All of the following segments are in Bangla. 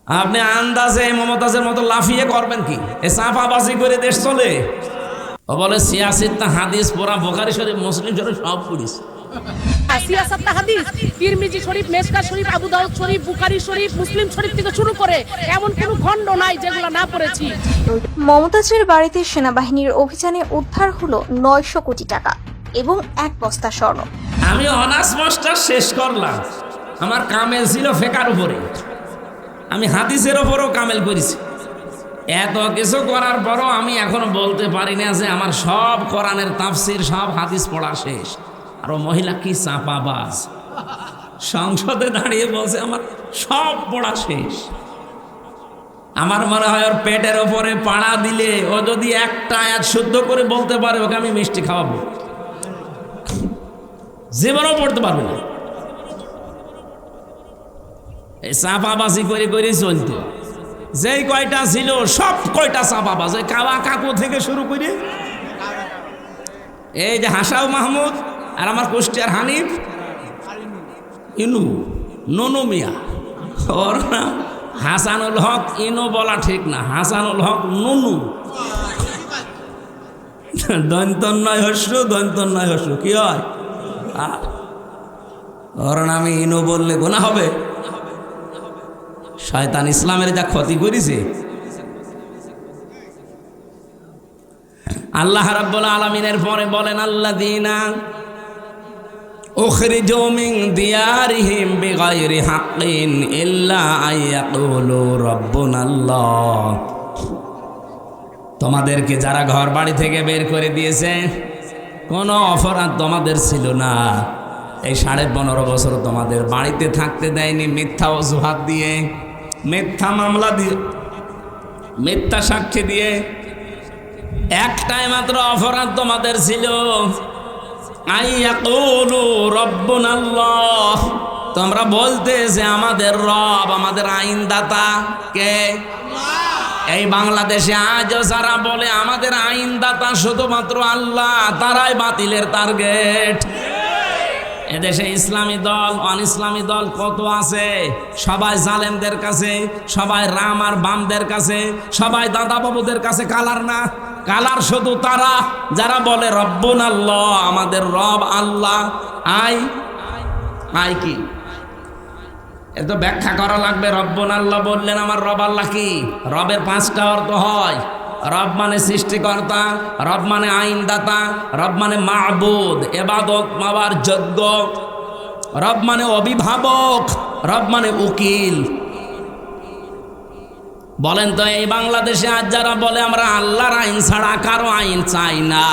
আপনি আন্দাজে মমতাজের মতো লাফিয়ে করবেন কি? এ চাপাবাজি করে দেশ চলে? ও বলে সিয়াসিত্তা হাদিস পড়া, বুখারী শরীফ, মুসলিম শরীফ সব পড়িস। সিয়াসাত্তা হাদিস, তিরমিজি শরীফ, মেশকাত শরীফ, আবু দাউদ শরীফ, বুখারী শরীফ, মুসলিম শরীফ থেকে শুরু করে এমন কোনো খণ্ড নাই যেগুলো না পড়েছি। মমতাজের বাড়িতে সেনাবাহিনীর অভিযানে উদ্ধার হলো 900 কোটি টাকা এবং 1 বস্তা স্বর্ণ। আমি অনার্স মাস্টার শেষ করলাম, আমার কামেল ছিল ফেকার উপরে, আমি হাদিসের ওপরও কামেল করেছি। এত কিছু করার পরও আমি এখনো বলতে পারি না যে আমার সব কোরআনের তাফসির, সব হাদিস পড়া শেষ। আর ও মহিলা কি চাপাবাজ, সংসদে দাঁড়িয়ে বলছে আমার সব পড়া শেষ। আমার মনে হয় ওর পেটের ওপরে পাড়া দিলে ও যদি একটা আয়াত শুদ্ধ করে বলতে পারে, ওকে আমি মিষ্টি খাওয়াবো, জীবনও পড়তে পারবে না। এই চাপাবাজি করে করে চলতো, যেই কয়টা ছিল সব কয়টা চাপাবাজ, কাওয়া কাকু থেকে শুরু করে এই যে হাসাও মাহমুদ আর আমার কুষ্টিয়ার হানিফ, ইনু ননু মিয়া, ওর নাম হাসানুল হক। ইনু বলা ঠিক না, হাসানুল হক ননু, দন্তন্নয় হস্য, দন্তন্নয় হস্য কি হয়? ওর নামে ইনু বললে গোনা হবে? শয়তান ইসলামের যা ক্ষতি করেছে। আল্লাহ রাব্বুল আলামিনের পরে বলেন, আল্লাযীনা উখরিজু মিন দিয়ারিহিম বিগাইরি হাক্কিন ইল্লা আইয়াকুলু রাব্বুনাল্লাহ। তোমাদেরকে যারা ঘর বাড়ি থেকে বের করে দিয়েছে, কোনো অপরাধ তোমাদের ছিল না, এই 15.5 বছর তোমাদের বাড়িতে থাকতে দেয়নি মিথ্যা অজুহাত দিয়ে, মিথ্যা মামলা দিয়ে, মিথ্যা সাক্ষী দিয়ে। একটাই মাত্র অপরাধ তোমাদের ছিল, আইয়াকুলু রাব্বুনাল্লাহ, তোমরা বলতে যে আমাদের রব, আমাদের আইনদাতা কে? এই বাংলাদেশে আজও যারা বলে আমাদের আইনদাতা শুধুমাত্র আল্লাহ, তারাই বাতিলের টার্গেট। এদেশে ইসলামী দল, অন ইসলামী দল কত আছে, সবাই জালেমদের কাছে, সবাই রাম আর বামদের কাছে, সবাই দাদা বাবুদের কাছে। কালার না, কালার শুধু তারা যারা বলে রব্বুনাল্লাহ, আমাদের রব আল্লাহ। আই আই কি? এত ব্যাখ্যা করা লাগবে। রব্বুনাল্লাহ বললেন আমার রব আল্লাহ কি? রবের 5টা অর্থ হয়। রব মানে সৃষ্টিকর্তা, রব মানে আইনদাতা, রব মানে মাবুদ, ইবাদত পাওয়ার যোগ্য, রব মানে অভিভাবক, রব মানে উকিল। বলেন তো এই বাংলাদেশে আজ যারা বলে আমরা আল্লাহর আইন ছাড়া কারো আইন চাই না,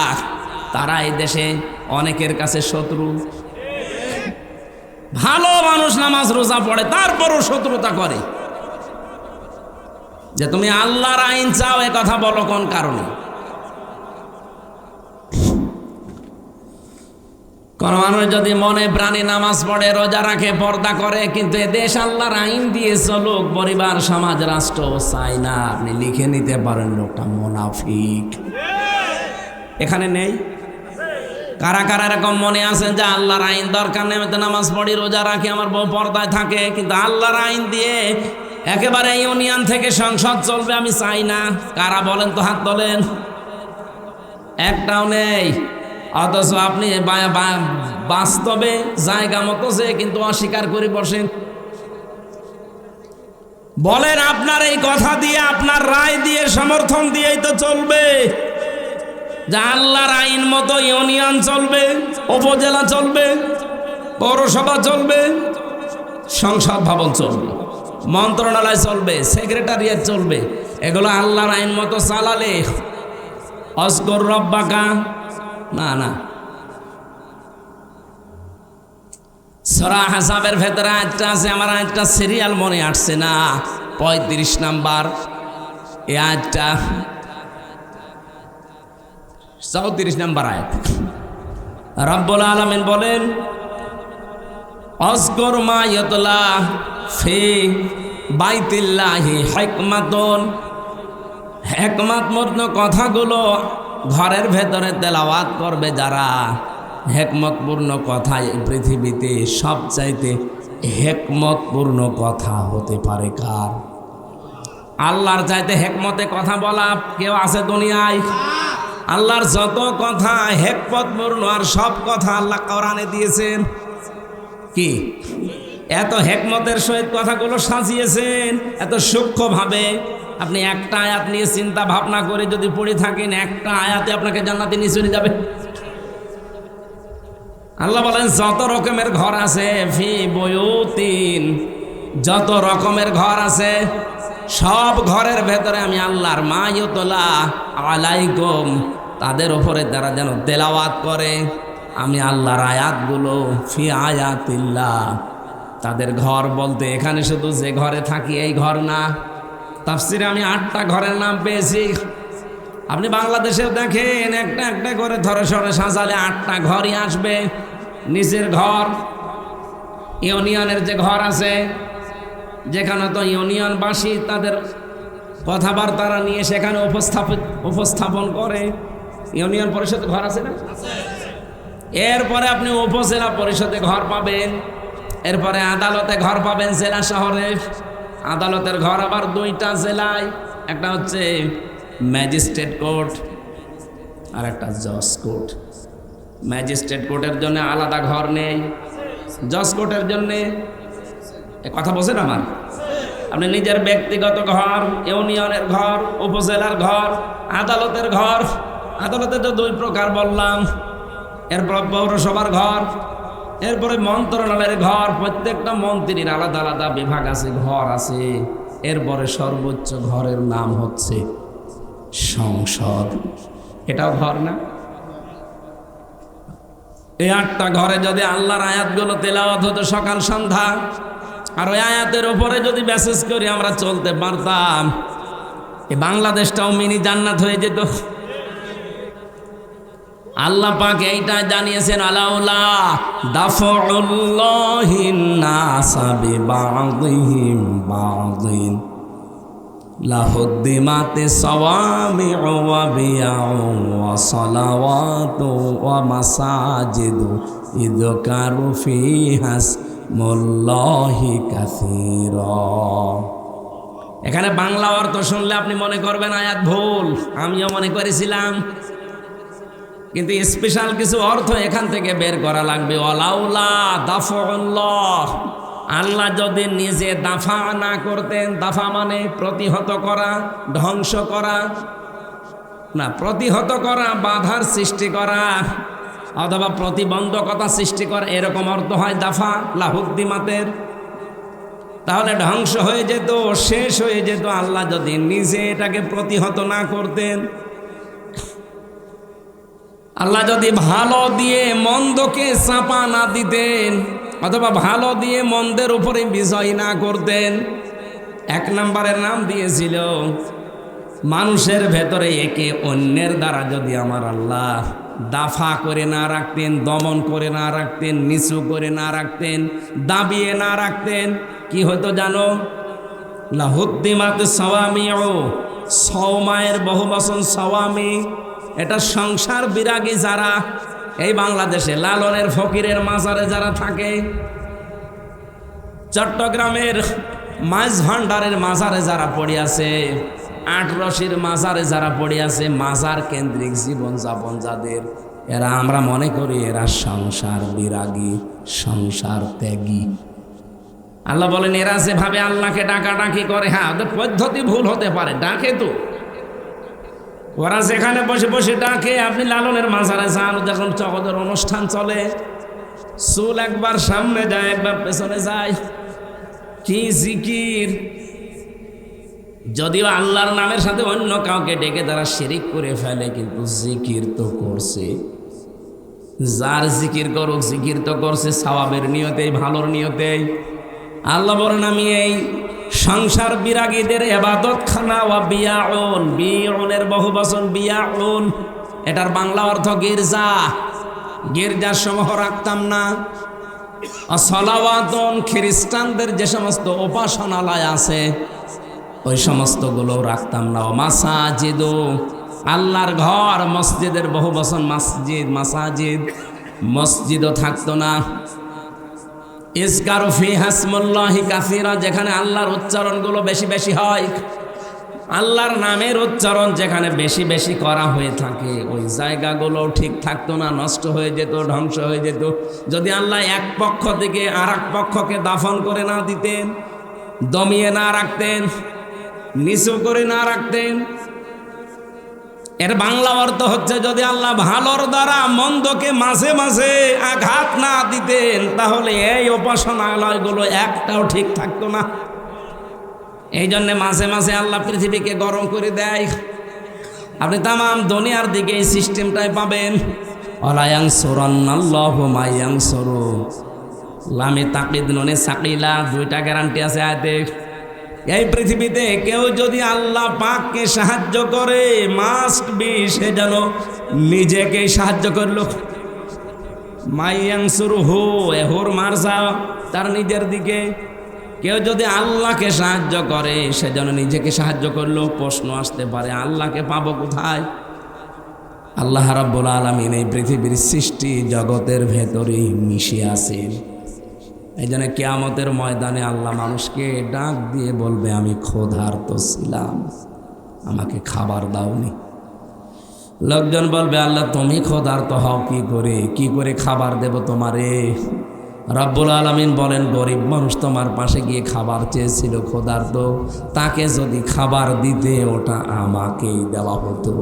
তারা এই দেশে অনেকের কাছে শত্রু। ভালো মানুষ নামাজ রোজা পড়ে, তারপরও শত্রুতা করে যে তুমি আল্লাহর আইন চাও, এ কথা বলো কোন কারণে? কোন মানুষ যদি মনে প্রাণে নামাজ পড়ে, রোজা রাখে, পর্দা করে, কিন্তু এ দেশ আল্লাহর আইন দিয়ে চলুক, পরিবার, সমাজ, রাষ্ট্র চাই না, আপনি লিখে নিতে পারেন লোকটা মুনাফিক। এখানে নেই? কারা কারা এরকম মনে আছেন যে আল্লাহর আইন দরকার নেই, আমি তো নামাজ পড়ি, রোজা রাখি, আমার বউ পর্দায় থাকে, কিন্তু আল্লাহর আইন দিয়ে একেবারে ইউনিয়ন থেকে সংসদ চলবে আমি চাই না? কারা বলেন তো, হাত তোলেন। একটাও নেই। অথচ আপনি বাস্তবে জায়গা মতো যে কিন্তু অস্বীকার করে বসেন। বলেন আপনার এই কথা দিয়ে, আপনার রায় দিয়ে, সমর্থন দিয়েই তো চলবে যে আল্লাহর আইন মতো ইউনিয়ন চলবে, উপজেলা চলবে, পৌরসভা চলবে, সংসদ ভবন চলবে, মন্ত্রণালয় চলবে, সেক্রেটারিয়েট চলবে। এগুলো আল্লাহর আইন মতো চালালে অজগর রব্বাকা না না। সূরা আহজাবের ভেতরে আয়াতটা আছে, আমার আয়াতটা সিরিয়াল মনে আসছে না, 35 নাম্বার এই আয়াতটা, 34 নাম্বার আয়াত। রব্বুল আলামিন বলেন, অজগর মা ইয়াতলা ফি বাইতিল্লাহি হিকমাতুন, হিকমতপূর্ণ কথাগুলো ঘরের ভেতরে তেলাওয়াত করবে যারা, হিকমতপূর্ণ কথা এই পৃথিবীতে সবচাইতে হিকমতপূর্ণ কথা হতে পারে কার? আল্লাহর চাইতে হেকমতে কথা বলা কেউ আছে দুনিয়ায়? আল্লাহর যত কথা হেকমতপূর্ণ আর সব কথা আল্লাহ কোরআনে দিয়েছেন। কি এত হেকমতের সহিত কথাগুলো সাজিয়েছেন এত সূক্ষ্মভাবে। আপনি একটা আয়াত নিয়ে চিন্তা ভাবনা করে যদি পড়ে থাকেন, একটা আয়াতে আপনাকে জান্নাতে নিয়ে চলে যাবে। আল্লাহ বলেন যত রকমের ঘর আছে, ফি বুয়ুতিন, যত রকমের ঘর আছে সব ঘরের ভেতরে আমি আল্লাহর মা ইউতলা আলাইকুম, তাদের উপরে তারা যেন তেলাওয়াত করে আমি আল্লাহর আয়াতগুলো। ফি আয়াতিল্লাহ, তাদের ঘর বলতে এখানে শুধু যে ঘরে থাকি এই ঘর না, তাফসিরে আমি 8টা ঘরের নাম পেয়েছি। আপনি বাংলাদেশেও দেখেন একটা একটা করে ধরে সরে সাজালে 8টা ঘরই আসবে। নিচের ঘর ইউনিয়নের যে ঘর আছে, যেখানে তো ইউনিয়নবাসী তাদের কথাবার্তা নিয়ে সেখানে উপস্থাপন করে। ইউনিয়ন পরিষদ ঘর আছে না? এরপরে আপনি উপজেলা পরিষদে ঘর পাবেন, এরপরে আদালতে ঘর পাবেন জেলা শহরে। আদালতের ঘর আবার 2টা জেলায়, একটা হচ্ছে ম্যাজিস্ট্রেট কোর্ট আর একটা জজ কোর্ট। ম্যাজিস্ট্রেট কোর্টের জন্য আলাদা ঘর নেই, জজ কোর্টের জন্যে। কথা বলছেন আমার? আপনি নিজের ব্যক্তিগত ঘর, ইউনিয়নের ঘর, উপজেলার ঘর, আদালতের ঘর। আদালতে তো 2 প্রকার বললাম। এরপর পৌরসভার ঘর, এরপরে মন্ত্রণালয়ের ঘর। প্রত্যেকটা মন্ত্রীর আলাদা আলাদা বিভাগ আছে, ঘর আছে। এরপরে সর্বোচ্চ ঘরের নাম হচ্ছে সংসদ। এটাও ঘর না? এই 8টা ঘরে যদি আল্লাহর আয়াতগুলো তেলাওয়াত হতো সকাল সন্ধ্যা, আর ওই আয়াতের উপরে যদি মেসেজ করি আমরা চলতে পারতাম, এই বাংলাদেশটাও মিনি জান্নাত হয়ে যেত। আল্লাহ পাক এইটা জানিয়েছেন, আলাউলা দাফউল্লাহিন নাসা বিবাযিহিম বাযিন লাহুদ্দিমাতি সাওয়ামিউ ওয়া বিয়াউ ওয়া সালাওয়াতু ওয়া মাসাজিদু ইযকারু ফিহা ইসমুল্লাহি কাসীরা। এখানে বাংলা অর্থ শুনলে আপনি মনে করবেন আয়াত ভুল, আমিও মনে করেছিলাম, কিন্তু স্পেশাল কিছু অর্থ এখান থেকে বের করা লাগবে। ওয়ালাউলা দাফউল্লাহ, আল্লাহ যদি নিজে দাফা না করতেন, দাফা মানে প্রতিহত করা, ধ্বংস করা না, প্রতিহত করা বাধার সৃষ্টি করা অথবা প্রতিবন্ধকতা সৃষ্টি করা, এরকম অর্থ হয় দাফা লাহুদ্দিমাতের। তাহলে ধ্বংস হয়ে যেত, শেষ হয়ে যেত আল্লাহ যদি নিজে এটাকে প্রতিহত না করতেন। আল্লাহ যদি ভালো দিয়ে মন্দকে চাপা না দিতেন অথবা ভালো দিয়ে মন্দের উপরে বিজয় না করতেন। 1 নম্বরের নাম দিয়েছিল মানুষের ভেতরে একে অন্যের দ্বারা যদি আমার আল্লাহ দাফা করে না রাখতেন, দমন করে না রাখতেন, নিচু করে না রাখতেন, দাবিয়ে না রাখতেন, কি হতো জানো? লাহুদ্দিমাত সাওয়ামিউ, সওমায়ের বহুবচন সাওয়ামি। এটা সংসার বিরাগী যারা এই বাংলাদেশে লালনের ফকিরের মাজারে যারা থাকে, চট্টগ্রামের মাছ ভান্ডারের মাজারে যারা পড়ে আছে, 8 রশির মাজারে যারা পড়ে আছে, মাজার কেন্দ্রিক জীবন যাপন যাদের, এরা আমরা মনে করি এরা সংসার বিরাগী, সংসার ত্যাগী। আল্লাহ বলেন এরা যেভাবে আল্লাহকে ডাকাডাকি করে, হ্যাঁ ওদের পদ্ধতি ভুল হতে পারে, ডাকে তো ওরা যেখানে বসে বসে ডাকে। আপনি লালনের মাজারে যান, যখন ওদের অনুষ্ঠান চলে, চুল একবার সামনে যায় একবার পেছনে যায়, কি জিকির! যদিও আল্লাহর নামের সাথে অন্য কাউকে ডেকে তারা শিরিক করে ফেলে, কিন্তু জিকির তো করছে। যার জিকির করুক, জিকির তো করছে সওয়াবের নিয়তেই, ভালোর নিয়তেই। আল্লাহ বলেন আমি এই সংসার বিরাগীদের ইবাদত খানা ওয়া বিয়াউন, বিয়াউনের বহুবচন বিয়াউন, এটার বাংলা অর্থ গির্জা। গির্জার সমূহ রাখতাম না। সালাওয়াতুন, খ্রিস্টানদের যে সমস্ত উপাসনালয় আছে ওই সমস্তগুলো রাখতাম না। মাসাজিদু, আল্লাহর ঘর, মসজিদের বহুবচন মসজিদ, মাসাজিদ, মসজিদও থাকতো না। ইযকারু ফিহা ইসমুল্লাহি কাসীরা, যেখানে আল্লাহর উচ্চারণগুলো বেশি বেশি হয়। আল্লাহর নামের উচ্চারণ যেখানে বেশি বেশি করা হয়ে থাকে ওই জায়গাগুলো ঠিক থাকতো না, নষ্ট হয়ে যেত, ধ্বংস হয়ে যেত। যদি আল্লাহ এক পক্ষ থেকে আর এক পক্ষকে দাফন করে না দিতেন, দমিয়ে না রাখতেন, নিচু করে না রাখতেন। এর বাংলা অর্থ হচ্ছে যদি আল্লাহ ভালোর দ্বারা মন্দকে মাঝে মাঝে আঘাত না দিতেন তাহলে এই উপাসনালয়গুলো একটাও ঠিক থাকতো না। এই জন্যে মাঝে মাঝে আল্লাহ পৃথিবীকে গরম করে দেয়। আপনি তামাম দুনিয়ার দিকে এই সিস্টেমটাই পাবেন। অলায়াং সুরান্নাল্লাহু মায়াং সুরু লামে তাকিদ নুনে সাকিলা, দুইটা গ্যারান্টি আছে আয়াতে। এই পৃথিবীতে কেউ যদি আল্লাহ পাককে সাহায্য করে মাস্ট বি সে যেন নিজেকে সাহায্য করলো। মাইয়াং সুরু হু এহুর মারসা তার নিজের দিকে। কেউ যদি আল্লাহকে সাহায্য করে সে যেন নিজেকে সাহায্য করলো। প্রশ্ন আসতে পারে আল্লাহকে পাবো কোথায়? আল্লাহ রাব্বুল আলামিন এই পৃথিবীর সৃষ্টি জগতের ভেতরেই মিশে আছেন। এই জন্য কিয়ামতের ময়দানে আল্লাহ মানুষকে ডাক দিয়ে বলবে আমি ক্ষুধার্ত ছিলাম, আমাকে খাবার দাওনি। লোকজন বলবে আল্লাহ তুমি ক্ষুধার্ত হও কি করে খাবার দেব তোমারে? রব্বুল আলামিন বলেন গরিব মানুষ তোমার পাশে গিয়ে খাবার চেয়েছিল ক্ষুধার্ত, তাকে যদি খাবার দিতে ওটা আমাকেই দেওয়া হতো।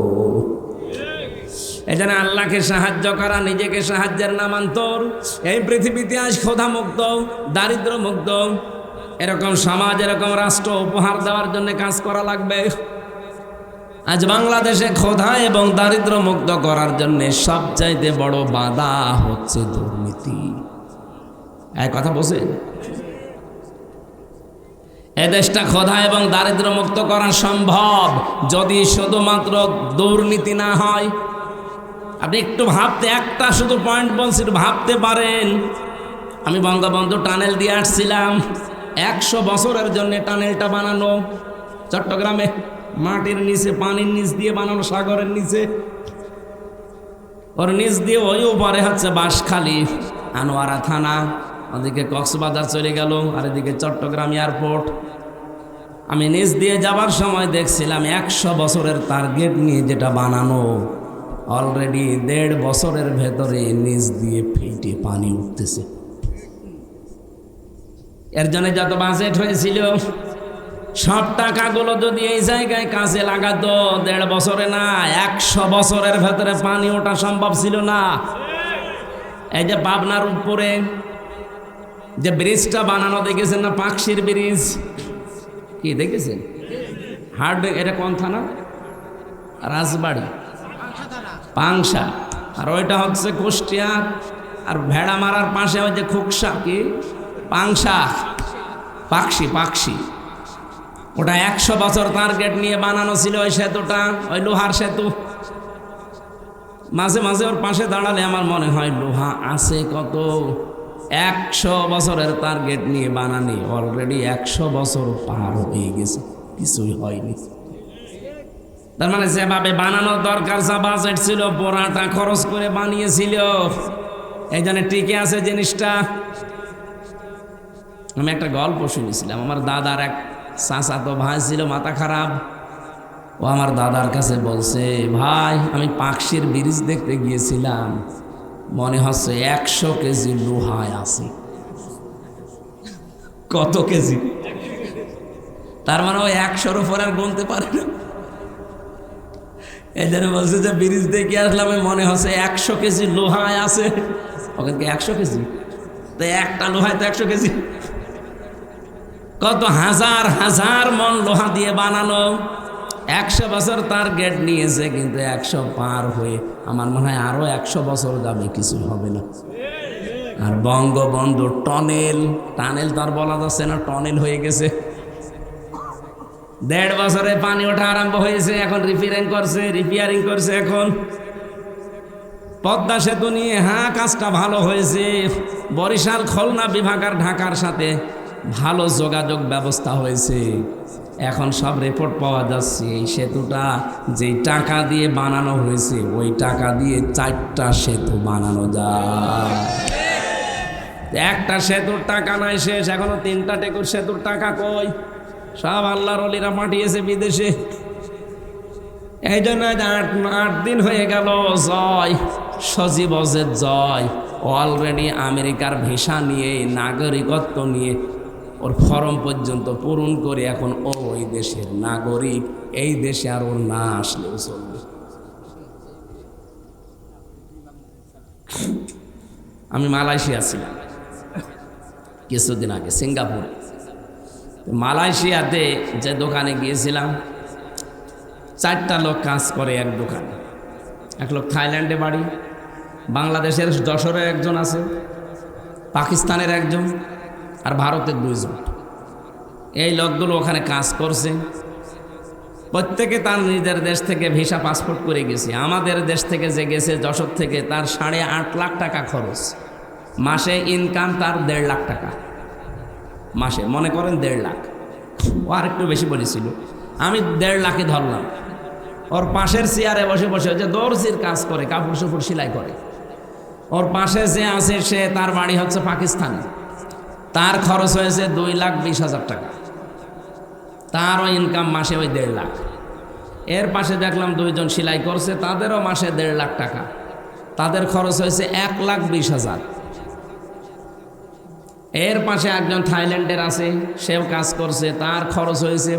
এজন্য আল্লাহকে সাহায্য করা নিজেকে সাহায্যের নামান্তর। এই পৃথিবীতে আজ ক্ষুধা মুক্ত, দারিদ্র মুক্ত এরকম সমাজ, এরকম রাষ্ট্র উপহার দেওয়ার জন্য কাজ করা লাগবে। আজ বাংলাদেশে ক্ষুধা এবং দারিদ্র মুক্ত করার জন্য সবচাইতে বড় বাধা হচ্ছে দুর্নীতি। এক কথা বলছেন, এ দেশটা ক্ষুধা এবং দারিদ্র মুক্ত করা সম্ভব যদি শুধুমাত্র দুর্নীতি না হয়। আপনি একটু ভাবতে, একটা শুধু পয়েন্ট বলছি, একটু ভাবতে পারেন। আমি বঙ্গবন্ধু টানেল দিয়ে আসছিলাম, 100 বছরের জন্য টানেলটা বানানো চট্টগ্রামে, মাটির নিচে পানির নিচ দিয়ে বানানো, সাগরের নিচে, ওর নিচ দিয়ে ওই উপরে হচ্ছে বাঁশখালী আনোয়ারা থানা, ওদিকে কক্সবাজার চলে গেল, আর এদিকে চট্টগ্রাম এয়ারপোর্ট। আমি নিচ দিয়ে যাবার সময় দেখছিলাম 100 বছরের টার্গেট নিয়ে যেটা বানানো, অলরেডি 1.5 বছরের ভেতরে নিচ দিয়ে ফেটে পানি উঠতেছে। এর জন্য যত বাজেট হয়েছিল সব টাকাগুলো যদি এই জায়গায় কাজে লাগাতো 1.5 বছরে না 100 বছরের ভেতরে পানি ওঠা সম্ভব ছিল না। এই যে পাবনার উপরে যে ব্রিজটা বানানো দেখেছেন না, পাকশির ব্রিজ, কি দেখেছেন? হার্ড, এটা কোন থানা? রাজবাড়ি, পাংশা। আর ওইটা হচ্ছে কুষ্টিয়া। আর ভেড়া মারার পাশে ওই যে খুকসা, কি পাংশা, পাকশি। ওটা 100 বছর টার্গেট নিয়ে বানানো ছিল ওই সেতুটা, ওই লোহার সেতু। মাঝে মাঝে ওর পাশে দাঁড়ালে আমার মনে হয় লোহা আছে কত। 100 বছরের টার্গেট নিয়ে বানানি, অলরেডি 100 বছর পার হয়ে গেছে, কিছুই হয়নি। তার মানে যেভাবে বানানোর দরকার, যা বাজেট ছিল পুরাটা খরচ করে বানিয়েছিল, এই জন্য টিকে আছে জিনিসটা। আমি একটা গল্প শুনেছিলাম, আমার দাদার এক চাচাতো ভাই ছিল মাথা খারাপ। ও আমার দাদার কাছে বলছে, ভাই আমি পাকশির ব্রিজ দেখতে গিয়েছিলাম, মনে হচ্ছে 100 কেজি লোহায় আছে। কত কেজি? তার মানে ও 100-র উপর আর গুনতে পারে না। এই জন্য বলছে যে ব্রিজ দেখে আসলাম, মনে হচ্ছে 100 কেজি লোহায় আছে। ওখানে 100 কেজি? তো একটা লোহায় তো 100 কেজি। কত হাজার হাজার মন লোহা দিয়ে বানানো। 100 বছর টার্গেট নিয়েছে, কিন্তু 100 পার হয়ে আমার মনে হয় আরো 100 বছর যাবে, কিছু হবে না। আর বঙ্গবন্ধু টানেল তার বলা যাচ্ছে না, টনেল হয়ে গেছে। 1.5 বছরে পানি ওঠা আরম্ভ হয়েছে, এখন রিপেয়ারিং করছে। এখন পদ্মা সেতু নিয়ে কাজটা ভালো হয়েছে। বরিশাল, খুলনা বিভাগ আর ঢাকার সাথে ভালো যোগাযোগ ব্যবস্থা হয়েছে। এখন সব রিপোর্ট পাওয়া যাচ্ছে এই সেতুটা যেই টাকা দিয়ে বানানো হয়েছে, ওই টাকা দিয়ে 4টা সেতু বানানো যায়। একটা সেতুর টাকা নাই শেষ, এখনো 3টা টেকুর সেতুর টাকা কই? সব আল্লাহর ওলিরা পাঠিয়েছে বিদেশে। এই জন্য 8 দিন হয়ে গেল জয় সজীব অজের জয় অলরেডি আমেরিকার ভিসা নিয়ে নাগরিকত্ব নিয়ে ওর ফর্ম পর্যন্ত পূরণ করে এখন ওই দেশের নাগরিক। এই দেশে আর ওর না আসলেও চলবে। আমি মালয়েশিয়া ছিলাম কিছুদিন আগে, সিঙ্গাপুরে। মালয়েশিয়াতে যে দোকানে গিয়েছিলাম, 4টা লোক কাজ করে এক দোকানে। এক লোক থাইল্যান্ডে বাড়ি, বাংলাদেশের যশোরের একজন আছে, পাকিস্তানের একজন, আর ভারতের 2 জন। এই লোকগুলো ওখানে কাজ করছে। প্রত্যেকে তার নিজের দেশ থেকে ভিসা পাসপোর্ট করে গেছে। আমাদের দেশ থেকে যে গেছে যশোর থেকে, তার 8.5 লাখ টাকা খরচ। মাসে ইনকাম তার 1.5 লাখ টাকা মাসে, মনে করেন 1.5 লাখ। ও আর একটু বেশি বলেছিল, আমি 1.5 লাখে ধরলাম। ওর পাশের চেয়ারে বসে বসে যে দর্জির কাজ করে, কাপড় চোপড় সেলাই করে, ওর পাশে যে আছে সে, তার বাড়ি হচ্ছে পাকিস্তানে, তার খরচ হয়েছে 2,20,000 টাকা। তারও ইনকাম মাসে ওই 1.5 লাখ। এর পাশে দেখলাম 2 জন সেলাই করছে, তাদেরও মাসে 1.5 লাখ টাকা, তাদের খরচ হয়েছে 1,20,000। এর পাশে একজন থাইল্যান্ডের আছে, সেও কাজ করছে, তার খরচ হয়েছে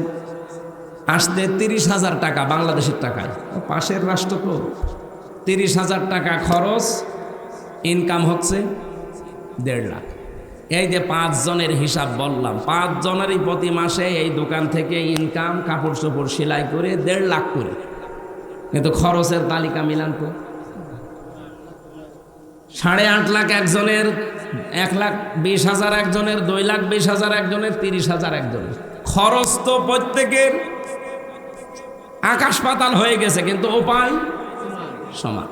আসতে 30,000 টাকা বাংলাদেশের টাকায়। পাশের রাষ্ট্র তো, 30,000 টাকা খরচ, ইনকাম হচ্ছে 1.5 লাখ। এই যে 5 জনের হিসাব বললাম, 5 জনেরই প্রতি মাসে এই দোকান থেকে ইনকাম, কাপড় চোপড় সেলাই করে 1.5 লাখ করে। কিন্তু খরচের তালিকা মিলান তো, 8.5 লাখ একজনের, 1,20,000 একজনের, 2,20,000 একজনের, 30,000 একজনের। খরচ তো প্রত্যেকের আকাশ পাতাল হয়ে গেছে, কিন্তু উপায় সমান।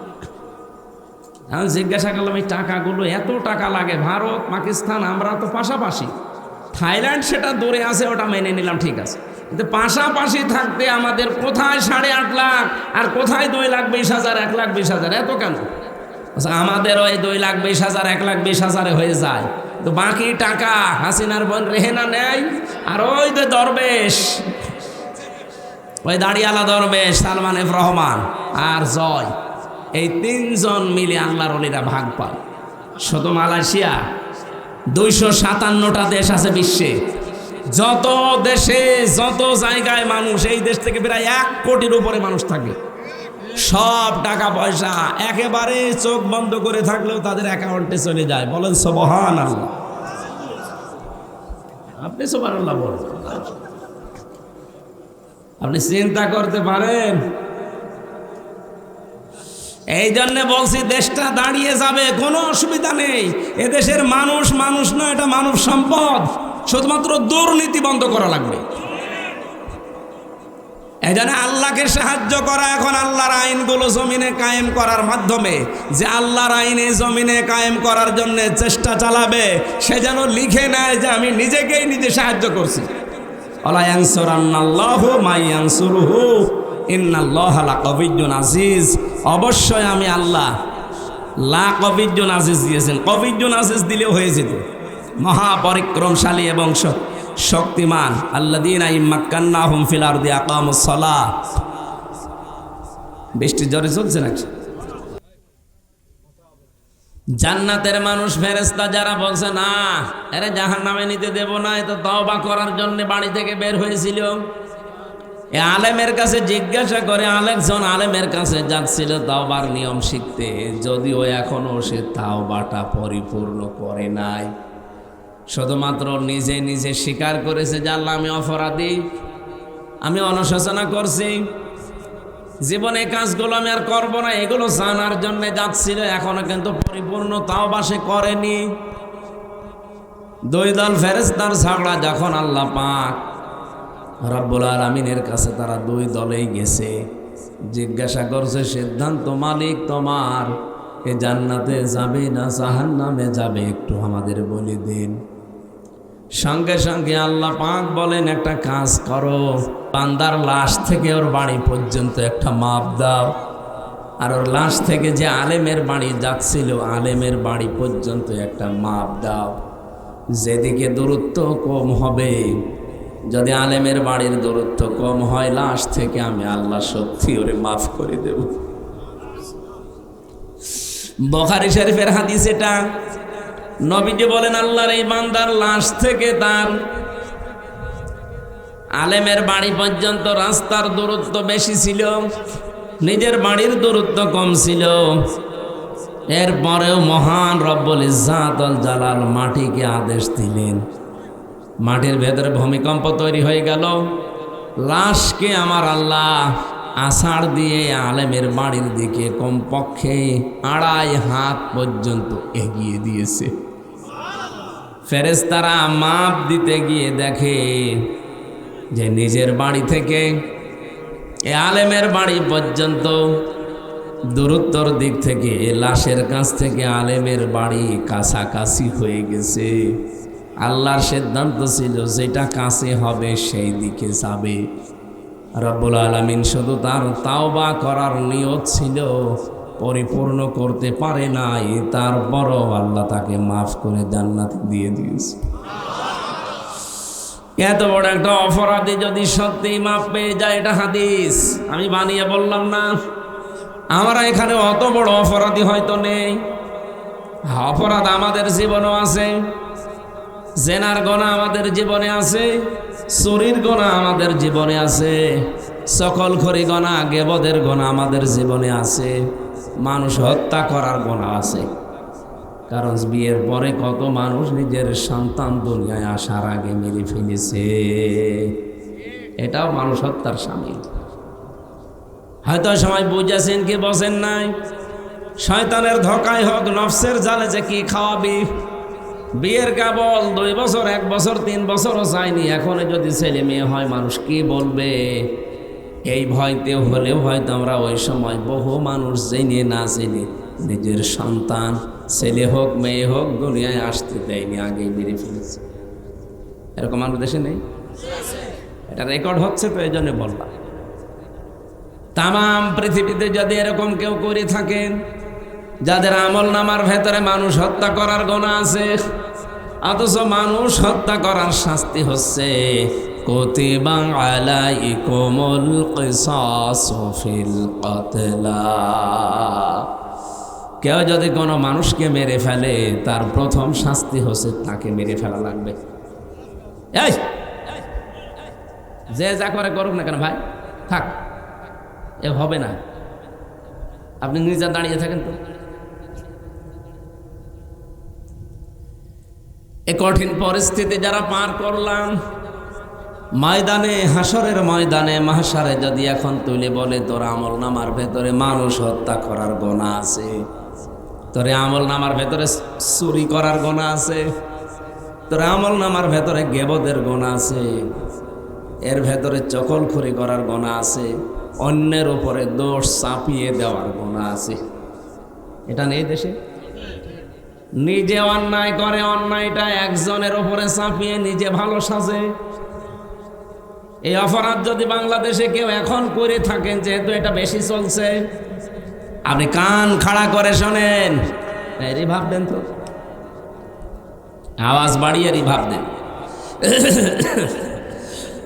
আমি জিজ্ঞাসা করলাম, এই টাকাগুলো, এত টাকা লাগে? ভারত পাকিস্তান আমরা তো পাশাপাশি, থাইল্যান্ড সেটা দূরে আছে, ওটা মেনে নিলাম, ঠিক আছে, কিন্তু পাশাপাশি থাকতে আমাদের কোথায় 8.5 লাখ আর কোথায় 2,20,000, 1,20,000, এত কেন? আমাদেরও এই 2,20,000, 1,20,000 হয়ে যায়, তো বাকি টাকা হাসিনার বোন রেহেনা নেয়। আর ওই যে দরবেশ, ওই দাড়িওয়ালা দরবেশ সালমান এফ রহমান আর জয়, এই 3 জন মিলে আল্লাহর ওলিরা ভাগ পায়। শুধু মালয়েশিয়া 257টা দেশ আছে বিশ্বে, যত দেশে যত জায়গায় মানুষ, এই দেশ থেকে প্রায় 1 কোটির উপরে মানুষ থাকে। সব টাকা পয়সা একেবারে চোখ বন্ধ করে থাকলেও তাদের অ্যাকাউন্টে চলে যায়। বলেন সুবহানাল্লাহ। আপনি সুবহানাল্লাহ বলেন। আপনি চিন্তা করতে পারেন? এই জন্য বলছি, দেশটা দাঁড়িয়ে যাবে, কোনো অসুবিধা নেই। এদেশের মানুষ মানুষ না, এটা মানব সম্পদ। শুধুমাত্র দুর্নীতি বন্ধ করা লাগবে। এই জন্য আল্লাহকে সাহায্য করা, এখন আল্লাহর আইনগুলো জমিনে কায়েম করার মাধ্যমে, যে আল্লাহর আইনে জমিনে কায়েম করার জন্য চেষ্টা চালাবে, সে যেন লিখে নেয় যে আমি নিজেকেই নিজে সাহায্য করছি। আলা ইয়ানসুরান্নাল্লাহু মা ইয়ানসুরুহু ইন্নাল্লাহা লাকাবিয়্যুন আজিজ। অবশ্যই আমি আল্লাহ লাকাবিয়্যুন আজিজ দিয়েছেন। কবিয়্যুন আজিজ দিলেও হয়ে যেত, মহাপরিক্রমশালী এবং শক্তিমান। আল্লাযীনা ইম্মাক্কান্নাহুম ফিল আরদি আকামুস সালাহ। বৃষ্টি জোরে চলছে নাকি? জান্নাতের মানুষ ফেরেশতা যারা বলছে না আরে জাহান্নামে নিতে দেব না, এ তো তওবা করার জন্য বাড়ি থেকে বের হয়েছিল, এ আলেমের কাছে জিজ্ঞাসা করে, আরেকজন আলেমের কাছে যাচ্ছিল তওবার নিয়ম শিখতে, যদিও এখনো সে তওবাটা পরিপূর্ণ করে নাই, শুধুমাত্র নিজে নিজে স্বীকার করেছে যে আল্লাহ আমি অপরাধী, আমি অনুশোচনা করছি, জীবনে কাজগুলো আমি আর করবো না, এগুলো জানার জন্য যাচ্ছিল, এখনো কিন্তু পরিপূর্ণ তওবা সে করেনি। 2 দল ফেরেশতার ঝগড়া যখন আল্লাহ পাক রব্বুল আলামিনের কাছে, তারা 2 দলেই গেছে, জিজ্ঞাসা করছে সিদ্ধান্ত মালিক তোমার, এ জান্নাতে যাবে না জাহান্নামে যাবে, একটু আমাদের বলে দিন। সঙ্গে সঙ্গে আল্লাহ পাক বলেন, একটা কাজ করো, বান্দার লাশ থেকে ওর বাড়ি পর্যন্ত একটা মাপ দাও, আর ওর লাশ থেকে যে আলেমের বাড়ি যাচ্ছিল আলেমের বাড়ি পর্যন্ত একটা মাপ দাও। যেদিকে দূরত্ব কম হবে, যদি আলেমের বাড়ির দূরত্ব কম হয়, লাশ থেকে আমি আল্লাহ সত্যি ওরে মাফ করে দেব। বুখারী শরীফের হাদিস এটা। নবীজি বলেন, আল্লাহর এই বান্দার লাশ থেকে তার আলেমের বাড়ি পর্যন্ত রাস্তার দূরত্ব বেশি ছিল, নিজের বাড়ির দূরত্ব কম ছিল। এরপরেও মহান রব্বুল ইজ্জাত ওয়াল জালাল মাটিকে আদেশ দিলেন, মাটির ভেতরে ভূমিকম্প তৈরি হয়ে গেল, লাশকে আমার আল্লাহ আষাঢ় দিয়ে আলেমের বাড়ির দিকে কমপক্ষে 2.5 হাত পর্যন্ত এগিয়ে দিয়েছে। ফেরেশতারা মাপ দিতে গিয়ে দেখে যে নিজের বাড়ি থেকে এ আলেমের বাড়ি পর্যন্ত দূরত্বর দিক থেকে লাশের কাছ থেকে আলেমের বাড়ি কাছাকাছি হয়ে গেছে। আল্লাহর সিদ্ধান্ত ছিল যেটা কাছে হবে সেই দিকে যাবে। রব্বুল আলামিন শুধু তার তাওবা করার নিয়ত ছিল, পরিপূর্ণ করতে পারে নাই, তারপরও আল্লাহ তাকে মাফ করে জান্নাতে দিয়ে দিয়েছে। এত বড় একটা অপরাধী যদি সত্যি মাফ পেয়ে যায়, এটা হাদিস, আমি বানিয়ে বললাম না। আমরা এখানে অত বড় অপরাধী হয়তো নেই, অপরাধ আমাদের জীবনেও আছে, জেনার গুনাহ আমাদের জীবনে আছে, চুরির গুনাহ আমাদের জীবনে আছে, সকলখড়ি গুনাহ, গীবতের গুনাহ আমাদের জীবনে আছে, মানুষ হত্যা করার গুনাহ আছে। কারণ বিয়ের পরে কত মানুষ নিজের সন্তান দুনিয়ায় আসার আগে মেরে ফেলেছে, এটাও মানুষ হত্যার শামিল। হয়তো সময় বুঝেছেন কি বসেন নাই, শয়তানের ধোকায় হোক, নফসের জালে যে কি খাওয়াবি। বিয়ের কেবল 2 বছর, 1 বছর, 3 বছরও চাইনি, এখন যদি ছেলে মেয়ে হয় মানুষ কি বলবে, এই ভয়তে হলেও হয়তো আমরা ওই সময় বহু মানুষ জেনে না জেনে নিজের সন্তান ছেলে হোক মেয়ে হোক দুনিয়ায় আসতে দেয়নি, আগেই মেরে ফেলেছে। এরকম আমাদের দেশে নেই? এটা রেকর্ড হচ্ছে, তো এই জন্য বললাম। তামাম পৃথিবীতে যদি এরকম কেউ করে থাকেন, যাদের আমল নামার ভেতরে মানুষ হত্যা করার গুনাহ আছে, অথচ মানুষ হত্যা করার শাস্তি হচ্ছে কুতিবা আলাইকুমুল কিসাসু ফিল কতলা। কেউ যদি কোনো মানুষকে মেরে ফেলে, তার প্রথম শাস্তি হচ্ছে তাকে মেরে ফেলা লাগবে। এই যে যা করে করুক না কেন ভাই, থাক, এ হবে না। আপনি নিজে দাঁড়িয়ে থাকেন তো। এ কঠিন পরিস্থিতি যারা পার করলাম, ময়দানে, হাসরের ময়দানে, মাহশারে যদি এখন তুলে বলে তোর আমল নামার ভেতরে মানুষ হত্যা করার গুনাহ আছে, তোর আমল নামার ভেতরে চুরি করার গুনাহ আছে, তোর আমল নামার ভেতরে গীবতের গুনাহ আছে, এর ভেতরে চকলখড়ি করার গুনাহ আছে, অন্যের উপরে দোষ চাপিয়ে দেওয়ার গুনাহ আছে, এটা নেই দেশে? নিজে অন্যায় করে, অন্যায়টা একজনের উপরে চাপিয়ে নিজে ভালো সাজে। এই অপরাধ যদি বাংলাদেশে কেউ এখন করে থাকেন, যেহেতু এটা বেশি চলছে, আপনি কান খাড়া করে শোনেন, রিভাব দেন তো, আওয়াজ বাড়িয়ে রিভাব দেন।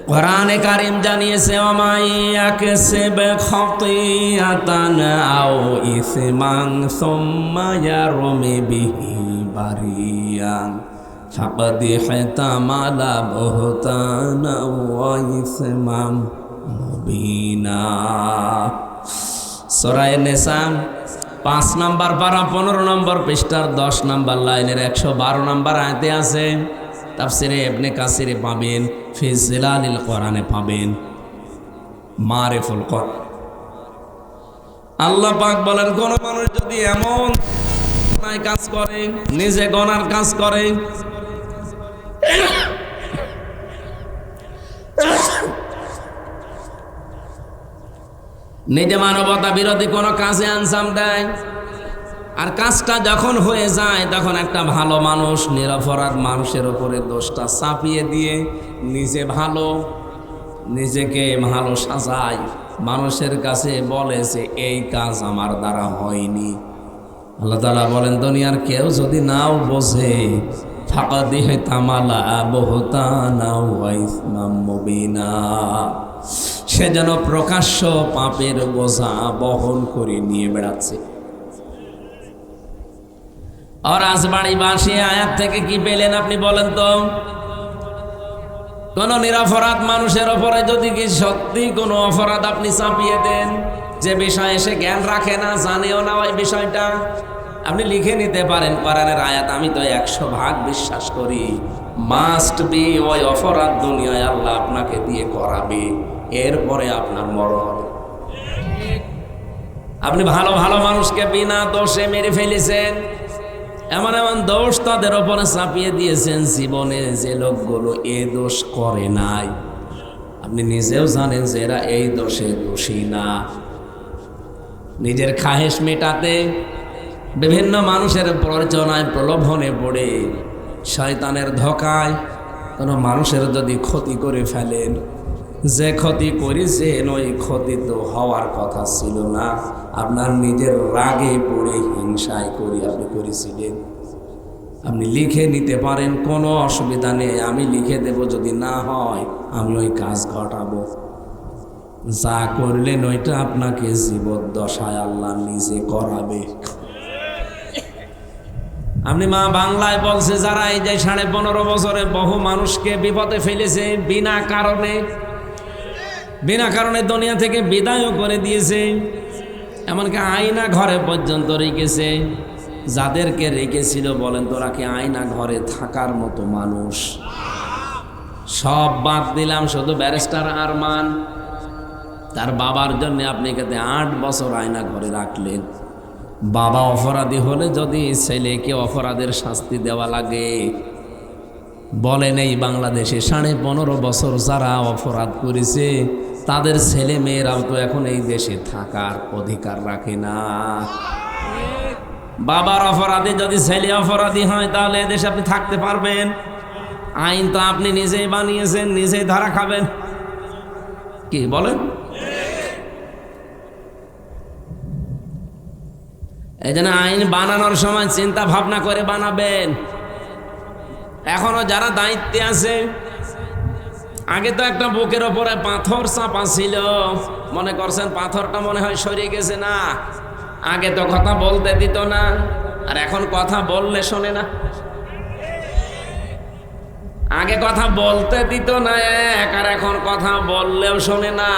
কোরআনে কারীম জানিয়েছে, ওমাই ইয়াকসিব খাতিয়াতান আও ইসমান সুম্মা ইয়ারমি বিহি বারিয়ান ফাকাদ ইহতামালা বুহতানা ওয়া ইসমান মুবিনা। সূরা নিসা 5 নম্বর পারা 15 নম্বর পৃষ্ঠার 10 নম্বর লাইনের 112 নম্বর আয়াতে আছে। তাফসিরে ইবনে কাসিরে পাবেন, ফি জিলালিল কোরআনে পাবেন, মারিফুল কোরআন। আল্লাহ পাক বলেন, কোন মানুষ যদি এমন কাজ করে, নিজে গুনার কাজ করে, নিজে মানবতা বিরোধী কোনো কাজে আঞ্জাম দেয়, আর কাজটা যখন হয়ে যায় তখন একটা ভালো মানুষ নিরপরাধ মানুষের উপরে দোষটা চাপিয়ে দিয়ে নিজে ভালো, নিজেকে ভালো সাজায়, মানুষের কাছে বলে যে এই কাজ আমার দ্বারা হয়নি। আল্লাহ তাআলা বলেন, দুনিয়ার কেউ যদি নাও বোঝে, ফাকাদ ইহতামালা বুহতানা ওয়া ইসমাম মুবিনা। সে যেন প্রকাশ্য পাপের বোঝা বহন করে নিয়ে বেড়াচ্ছে। আর রাজবাড়িবাসী আয়াত থেকে কি পেলেন আপনি বলেন তো? কোন নিরপরাধ মানুষের ওপরে যদি কি সত্যি কোনো অপরাধ আপনি চাপিয়ে দেন, যে বিষয়ে সে জ্ঞান রাখে না, জানেও না ওই বিষয়টা, আপনি লিখে নিতে পারেন কোরআনের আয়াত, আমি তো 100% বিশ্বাস করি মাস্ট বি ওই অপরাধ দুনিয়ায় আল্লাহ আপনাকে দিয়ে করাবে, এরপরে আপনার মরণ হবে। আপনি ভালো ভালো মানুষকে বিনা দোষে মেরে ফেলেছেন, এমন এমন দোষ তাদের ওপরে চাপিয়ে দিয়েছেন জীবনে যে লোকগুলো এ দোষ করে নাই। আপনি নিজেও জানেন যে এরা এই দোষে দোষী না। নিজের খাহেশ মেটাতে বিভিন্ন মানুষের প্ররোচনায় প্রলোভনে পড়ে শয়তানের ধোঁকায় কোনো মানুষের যদি ক্ষতি করে ফেলেন, যে ক্ষতি করেছেন ওই ক্ষতি তো হওয়ার কথা ছিল না, আপনার নিজের রাগে পড়ে হিংসায় করে আপনি করেছিলেন। আপনি লিখে নিতে পারেন, কোনো অসুবিধা নেই, আমি লিখে দেব, যদি না হয় আমি ওই কাজ ঘটাবো। যা করলেন ওইটা আপনাকে জীবদ্দশায় আল্লাহ নিজে করাবে। আপনি মা বাংলায় বলছে যারা এই যে 15.5 বছরে বহু মানুষকে বিপদে ফেলেছে, বিনা কারণে দুনিয়া থেকে বিদায়ও করে দিয়েছে, এমনকি আয়না ঘরে পর্যন্ত রেখেছে। যাদেরকে রেখেছিল বলেন তোরা কি আয়না ঘরে থাকার মতো মানুষ? সব বাদ দিলাম, শুধু ব্যারিস্টার আরমান, তার বাবার জন্য আপনি কাছে 8 বছর আয়না ঘরে রাখলেন। বাবা অপরাধী হলে যদি ছেলেকে অপরাধের শাস্তি দেওয়া লাগে, বলেন এই বাংলাদেশে 15.5 বছর যারা অপরাধ করেছে তাদের ছেলে মেয়েরাও তো এখন এই দেশে থাকার অধিকার রাখে না। বাবার অপরাধী যদি ছেলে অপরাধী হয় তাহলে এদেশে আপনি থাকতে পারবেন? আইন তো আপনি নিজেই বানিয়েছেন, নিজেই ধরা খাবেন। কি বলেন? এই জন্য আইন বানানোর সময় চিন্তা ভাবনা করে বানাবেন। এখনো যারা দায়িত্বে আছে, আগে তো একটা বুকের ওপরে পাথর চাপা ছিল, মনে করছেন পাথরটা মনে হয় সরিয়ে গেছে? না, আগে তো কথা বলতে দিত না, আর এখন কথা বললে শোনে না। আগে কথা বলতে দিত না আর এখন কথা বললেও শোনে না।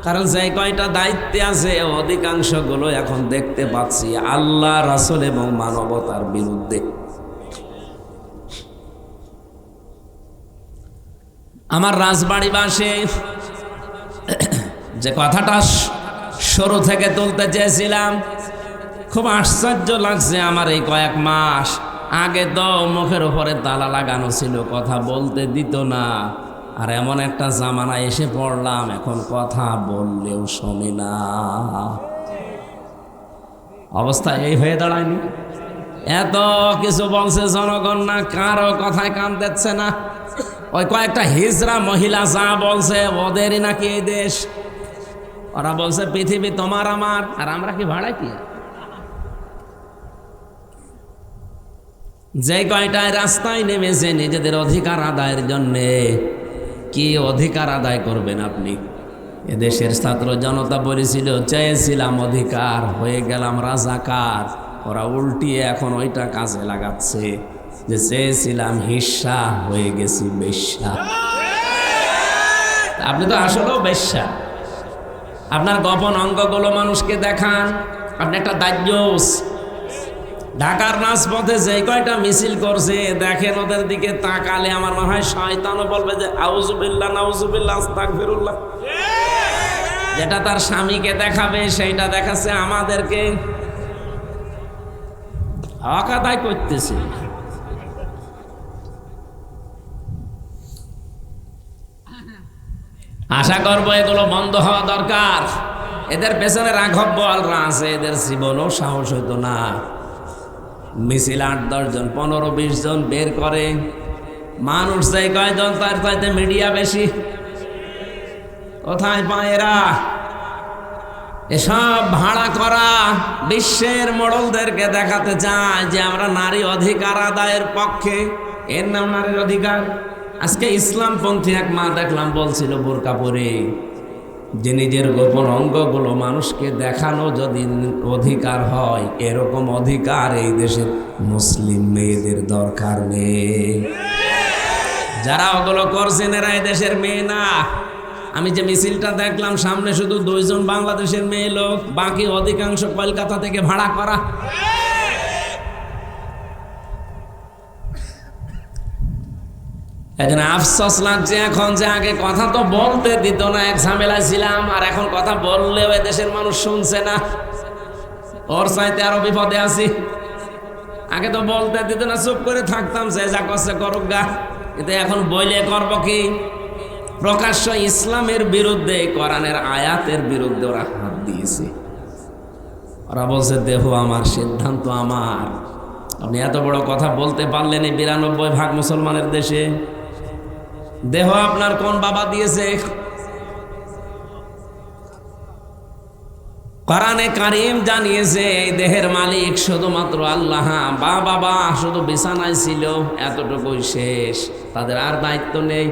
কারণ যে কয়টা দায়িত্বে আছে অধিকাংশ গুলো এখন দেখতে পাচ্ছি আল্লাহ, রাসূল এবং মানবতার বিরুদ্ধে। আমার রাজবাড়িবাসী যে কথাটা শুরু থেকে তুলতে চেয়েছিলাম, খুব আশ্চর্য লাগছে আমার এই কয়েক মাস আগে তো মুখের উপরে তালা লাগানো ছিল, কথা বলতে দিত না, আর এমন একটা জামানায় এসে পড়লাম এখন কথা বললেও শোনে না। অবস্থা এই হয়ে দাঁড়ায়নি? এত কিছু বলছে জনগণ, না কারো কথায় কান দিচ্ছে না। ওই কয়েকটা হিজড়া মহিলা যা বলছে ওদেরই নাকি এই দেশ। ওরা বলছে পৃথিবী তোমার আমার, আর আমরা কি ভাড়া কি? যে কয়টায় রাস্তায় নেমেছে নিজেদের অধিকার আদায়ের জন্যে, কি অধিকার আদায় করবেন আপনি? এদেশের ছাত্র জনতা বলেছিল চেয়েছিলাম অধিকার, হয়ে গেলাম রাজাকার। ওরা উল্টিয়ে এখন ওইটা কাজে লাগাচ্ছে, যে চেয়েছিলাম হিস্সা, হয়ে গেছি বেশ্যা। আপনি তো আসলেও বেশ্যা। আপনার গোপন অঙ্গগুলো মানুষকে দেখান, আপনি একটা দাজ্জুস। ঢাকার রাজপথে যে কয়টা মিছিল করছে দেখেন, ওদের দিকে তাকালে আমার মনে হয় শয়তানও বলবে যে আউযুবিল্লাহ নাউযুবিল্লাহ আস্তাগফিরুল্লাহ। যেটা তার স্বামীকে দেখাবে সেইটা দেখাচ্ছে আমাদেরকে। হক আদায় করতেছে। আশা করবো এগুলো বন্ধ হওয়া দরকার। এদের পেছনে রাঘব বোয়ালরা আছে, এদের জীবনও সাহস হইতো না। মিছিল 8-10 জন 15-20 জন বের করে, মানুষ চাই কয়জন, তার চাইতে মিডিয়া বেশি। কোথায় পায় এরা? এসব ভাড়া করা বিশ্বের মোড়লদেরকে দেখাতে চায় যে আমরা নারী অধিকার আদায়ের পক্ষে। এর নাম নারীর অধিকার। আজকে ইসলামপন্থী এক মা দেখলাম বলছিল বোরকা পরে যে নিজের গোপন অঙ্গগুলো মানুষকে দেখানো যদি অধিকার হয়, এরকম অধিকার এই দেশের মুসলিম মেয়েদের দরকার নেই। যারা ওগুলো করছেন এরা এই দেশের মেয়ে না। আমি যে মিছিলটা দেখলাম সামনে শুধু 2 জন বাংলাদেশের মেয়ে লোক, বাকি অধিকাংশ কলকাতা থেকে ভাড়া করা। এজন্য আফসোস লাগছে এখন যে আগে কথা তো বলতে দিত না, এক ঝামেলায় ছিলাম, আর এখন কথা বললেও দেশের মানুষ শুনছে না। ওর চাইতে আরো বিপদে আছি। আগে তো বলতে দিত না, চুপ করে থাকতাম, যে যা করছে করুক গা। কিন্তু এখন বইলে করব কি? প্রকাশ্য ইসলামের বিরুদ্ধে, কোরআনের আয়াতের বিরুদ্ধে ওরা হাত দিয়েছে। ওরা বলছে দেহ আমার, সিদ্ধান্ত আমার। আপনি এত বড় কথা বলতে পারলেন এই 92% মুসলমানের দেশে? দেহ আপনার কোন বাবা দিয়েছে? কোরআনে কারীম জানিয়েছে এই দেহের মালিক শুধুমাত্র আল্লাহ। বাবা শুধু বিছানায় ছিল, এতটুকুই শেষ, তাদের আর দায়িত্ব নেই।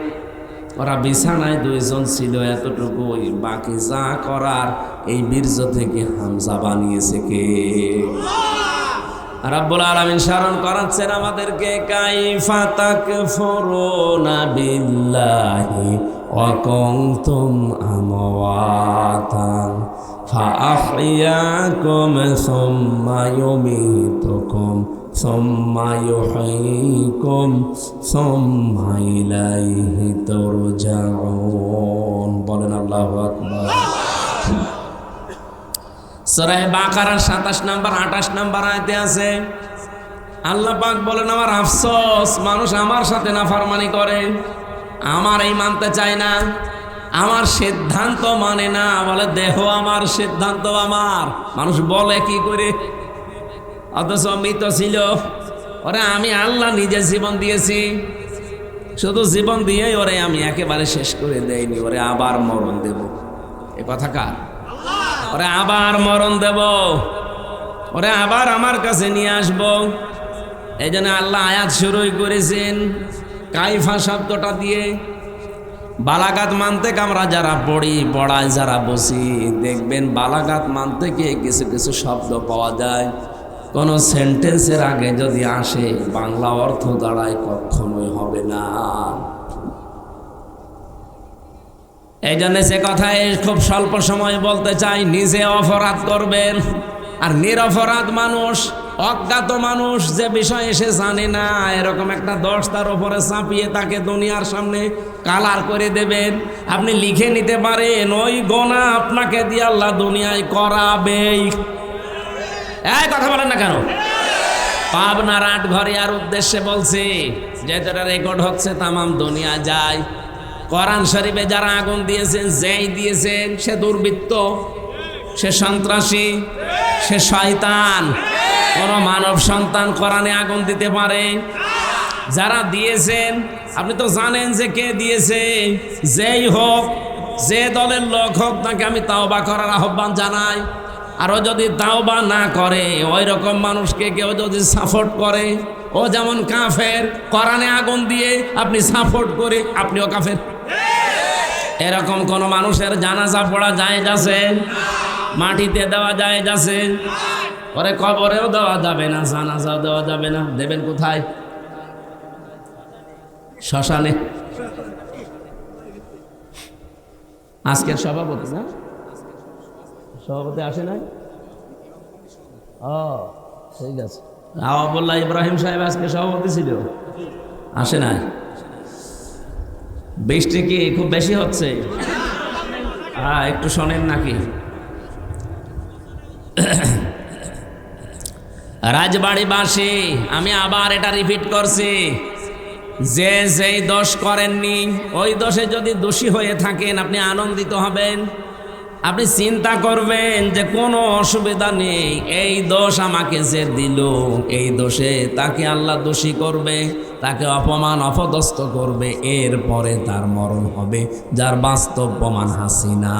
ওরা বিছানায় 2 জন ছিল, এতটুকুই। বাকি যা করার এই বীর্য থেকে হামজা বানিয়েছে কে? রাব্বুল আলামিন স্মরণ করাচ্ছেন আমাদেরকে, কাইফা তাকফুরুনা বিল্লাহি ওয়া কুনতুম আমওয়াতান ফাআহইয়াকুম সুম্মা ইউমীতুকুম সুম্মা ইউহয়ীকুম সুম্মা ইলাইহি তুরজাউন। বলেন আল্লাহু আকবার। সূরা বাকারার 27 নম্বর 28 নম্বর আয়াতে আছে, আল্লাহ পাক বলেন আমার আফসোস, মানুষ আমার সাথে নাফরমানি করে, আমার এই মানতে চায় না, আমার সিদ্ধান্ত মানে না। বলে দেহ আমার, সিদ্ধান্ত আমার। মানুষ বলে কি করে? অথচ মৃত ছিল। ওরে আমি আল্লাহ নিজে জীবন দিয়েছি, শুধু জীবন দিয়েই ওরে আমি একেবারে শেষ করে দেইনি, ওরে আবার মরণ দেব। এ কথা কার? ওরে আবার মরণ দেব, ওরে আবার আমার কাছে নিয়ে আসব। এই জন্য আল্লাহ আয়াত শুরুই করেছেন কাইফা শব্দটা দিয়ে। বালাগাত মানতে আমরা যারা পড়ায় যারা বসি, দেখবেন বালাগাত মানতে গিয়ে কিছু কিছু শব্দ পাওয়া যায়, কোন সেন্টেন্সের আগে যদি আসে বাংলা অর্থ দাঁড়ায় কখনোই হবে না। এই জন্য সে কথায় খুব স্বল্প সময় বলতে চাই, নিজে অপরাধ করবেন। আর নিরপরাধ মানুষ, অজ্ঞাত মানুষ, যে বিষয় এসে জানে না, এরকম একটা দোষ তার উপরে চাপিয়ে তাকে দুনিয়ার সামনে কালার করে দেবেন। আপনি লিখে নিতে পারেন ওই গোনা আপনাকে দিয়ে আল্লাহ দুনিয়ায় করাবেই। এই কথা বলেন না কেন? পাবনার আটঘরিয়ার উদ্দেশ্যে বলছি, যেটা রেকর্ড হচ্ছে তামাম দুনিয়া যায়। কোরআন শরীফে যারা আগুন দিয়েছেন, যেই দিয়েছেন সে দুর্বৃত্ত, সে সন্ত্রাসী, সে শয়তান। কোন মানব সন্তান কোরআনে আগুন দিতে পারে? যারা দিয়েছেন আপনি তো জানেন যে কে দিয়েছে। যেই হোক, যে দলের লোক হোক, তাকে আমি তাওবা করার আহ্বান জানাই। আরও যদি তাওবা না করে, ওই রকম মানুষকে কেউ যদি সাপোর্ট করে, ও যেমন কাফের, কোরআনে আগুন দিয়ে আপনি সাপোর্ট করে আপনিও কাফের। এরকম কোন মানুষের জানাজা পড়া জায়েজ আছে? মাটিতে দেওয়া জায়েজ আছে? পরে কবরেও দেওয়া যাবে না, জানাজাও দেওয়া যাবে না। দেবেন কোথায়? শ্মশানে। আজকের সভাপতি না, সভাপতি আসে নাই? ও ঠিক আছে। আওয়াবুল্লাহ ইব্রাহিম সাহেব আজকে সভাপতি ছিল, আসে নাই। বৃষ্টি কি খুব বেশি হচ্ছে? একটু শোনেন নাকি? রাজবাড়িবাসী, আমি আবার এটা রিপিট করছি, যে যেই দোষ করেননি ওই দোষে যদি দোষী হয়ে থাকেন আপনি আনন্দিত হবেন। আপনি চিন্তা করবেন যে কোনো অসুবিধা নেই, এই দোষ আমাকে যে দিল, এই দোষে তাকে আল্লাহ দোষী করবে, তাকে অপমান অপদস্থ করবে, এরপরে তার মরণ হবে, যার বাস্তব প্রমাণ হাসিনা।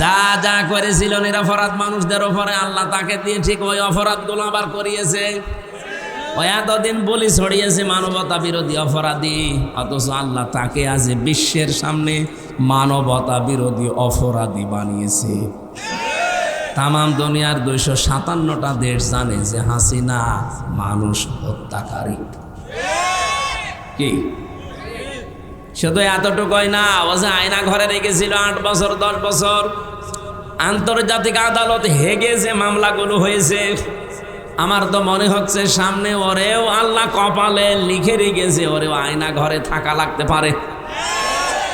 যা যা করেছিল নিরপরাধ মানুষদের উপরে আল্লাহ তাকে দিয়ে ঠিক ওই অপরাধগুলো আবার করিয়েছে। ওই এতদিন বলি ছড়িয়েছে মানবতা বিরোধী অপরাধী, অথচ আল্লাহ তাকে আজ বিশ্বের সামনে মানবতা বিরোধী অপরাধী বানিয়েছে। তাম দুনিয়ার 257টা দেশ জানে যে হাসিনা মানুষ হত্যাকারী। কি শুধু এতটুকুই না, ও যে আয়না ঘরে রেখেছিল 8 বছর 10 বছর, আন্তর্জাতিক আদালত হেগে যে মামলাগুলো হয়েছে, আমার তো মনে হচ্ছে সামনে ওরেও আল্লাহ কপালে লিখে রেখেছে ওরেও আয়না ঘরে থাকা লাগতে পারে।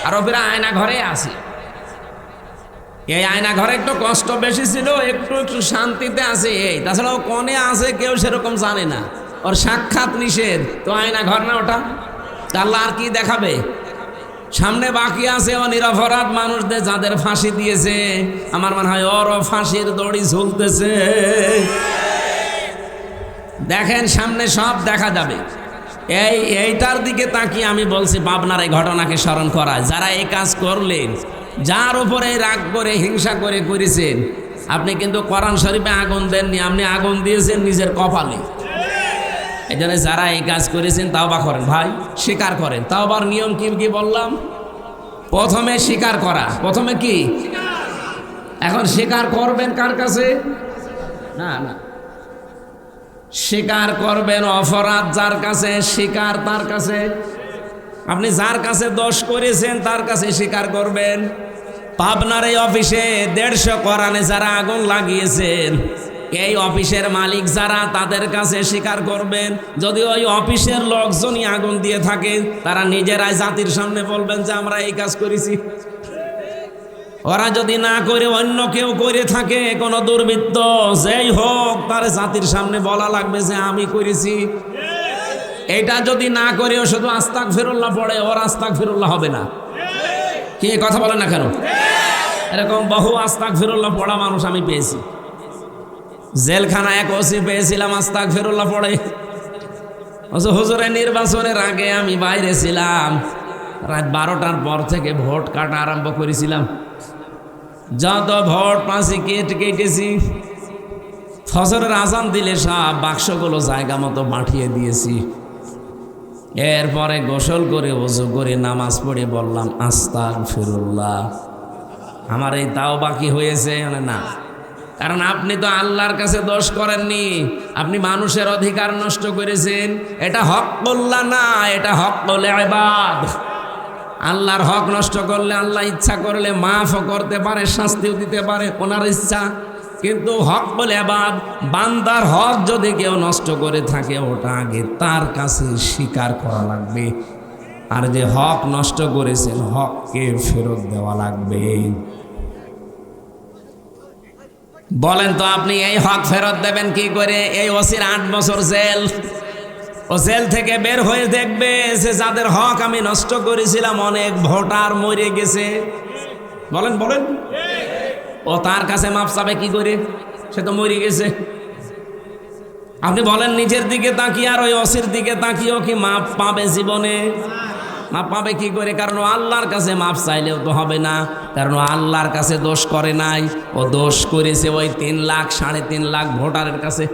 আর ওরা আয়না ঘরে আছে। এই আয়না ঘরে একটু কষ্ট বেশি ছিল, একটু একটু শান্তিতে আছে এই, তাছাড়া ও কোনে আছে কেউ সেরকম জানে না। ওর সাক্ষাৎ নিষেধ, তো আয়না ঘর না ওটা? আল্লাহ আর কি দেখাবে? সামনে বাকি আছে ও নিরপরাধ মানুষদের যাদের ফাঁসি দিয়েছে, আমার মনে হয় ওরও ফাঁসির দড়ি ঝুলতেছে। দেখেন সামনে সব দেখা যাবে। এইটার দিকে তাকিয়ে আমি বলছি পাবনার এই ঘটনাকে স্মরণ করায়, যারা এই কাজ করলেন, যার উপরে রাগ করে হিংসা করে করেছেন, আপনি কিন্তু কোরআন শরীফে আগুন দেননি, আপনি আগুন দিয়েছেন নিজের কপালে। এই জন্য যারা এই কাজ করেছেন তাওবা করেন ভাই, স্বীকার করেন। তাওবার নিয়ম কি কি বললাম? প্রথমে স্বীকার করা। প্রথমে কি? এখন স্বীকার করবেন কার কাছে? না না, স্বীকার করবেন অপরাধ যার কাছে, স্বীকার তার কাছে। আপনি যার কাছে দোষ করেছেন তার কাছে স্বীকার করবেন। পাবনার এই অফিসে 150 কোরআনে যারা আগুন লাগিয়েছেন, এই অফিসের মালিক যারা, তাদের কাছে স্বীকার করবেন। যদি ওই অফিসের লোকজনই আগুন দিয়ে থাকে, তারা নিজেরাই জাতির সামনে বলবেন যে আমরা এই কাজ করেছি। ওরা যদি না করে অন্য কেউ করে থাকে, কোনো দুর্বৃত্ত যেই হোক, তার জাতির সামনে বলা লাগবে যে আমি করেছি। এটা যদি না করেও শুধু আস্তাগফিরুল্লাহ পড়ে, ওর আস্তাগফিরুল্লাহ হবে না। কি কথা বলে না কেন? এরকম বহু আস্তাগফিরুল্লাহ পড়া মানুষ আমি পেয়েছি। জেলখানা এক ওসি পেয়েছিলাম আস্তাগফিরুল্লাহ পড়ে। হুজুরের নির্বাচনের আগে আমি বাইরে ছিলাম, রাত 12টার পর থেকে ভোট কাটা আরম্ভ করেছিলাম। যত ভোট পাঁচি কেটেছি, ফজরের আজান দিলে সব বাক্সগুলো জায়গা মতো পাঠিয়ে দিয়েছি। এরপরে গোসল করে ওযু করে নামাজ পড়ে বললাম আস্তাগফিরুল্লাহ। আমার এই তাও বাকি হয়েছে না, কারণ আপনি তো আল্লাহর কাছে দোষ করেননি, আপনি মানুষের অধিকার নষ্ট করেছেন। এটা হকুল্লাহ না, এটা হকুল ইবাদ। আল্লাহর হক নষ্ট করলে আল্লাহ ইচ্ছা করলে মাফও করতে পারে, শাস্তিও দিতে পারে, ওনার ইচ্ছা। কিন্তু হকুল ইবাদ, বান্দার হক যদি কেউ নষ্ট করে থাকে, ওটা আগে তার কাছে স্বীকার করা লাগবে। আর যে হক নষ্ট করেছেন, হককে ফেরত দেওয়া লাগবে। বলেন তো আপনি এই হক ফেরত দেবেন কি করে? এই ওসির 8 বছর জেল, ও জেল থেকে বের হয়ে দেখবে যে যাদের হক আমি নষ্ট করেছিলাম, অনেক ভোটার মরে গেছে। বলেন বলেন, ও তার কাছে মাপ চাবে কি করে? সে তো মরে গেছে। আপনি বলেন নিজের দিকে তাকিয়ে আর ওই ওসির দিকে তাকিয়েও কি মাপ পাবে জীবনে? মাপ পাবে কি করে? কারণ ও আল্লাহর কাছে মাপ চাইলেও তো হবে না, কারণ ও আল্লাহর কাছে দোষ করে নাই, ও দোষ করেছে ওই 3 লাখ 3.5 লাখ ভোটারের কাছে।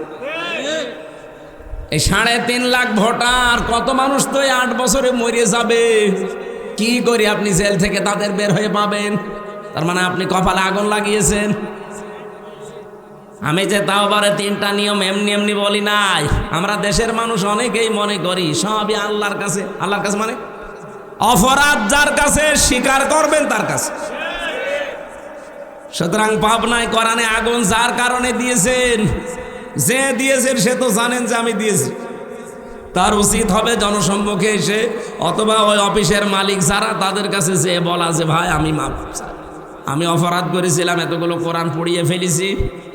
এই 3.5 লাখ ভোটার, কত মানুষ তো 8 বছরে মরে যাবে। কি করে আপনি জেল থেকে তাদের বের হয়ে পাবেন? তার মানে আপনি কপালে আগুন লাগিয়েছেন। আমি যে তাওবারে 3টা নিয়ম এমনি এমনি বলি নাই। আমরা দেশের মানুষ অনেকেই মনে করি সবই আল্লাহর কাছে। আল্লাহর কাছে মানে অপরাধ যার কাছে, স্বীকার করবেন তার কাছে। সুতরাং পাবনায় কোরআনে আগুন যার কারণে দিয়েছেন, যে দিয়েছেন সে তো জানেন যে আমি দিয়েছি। তার উচিত হবে জনসম্মুখে এসে অথবা ওই অফিসের মালিক যারা, তাদের কাছে যে বলা যে ভাই আমি মাপ চাই, আমি অপরাধ করেছিলাম, এতগুলো কোরআন পড়িয়ে ফেলেছি,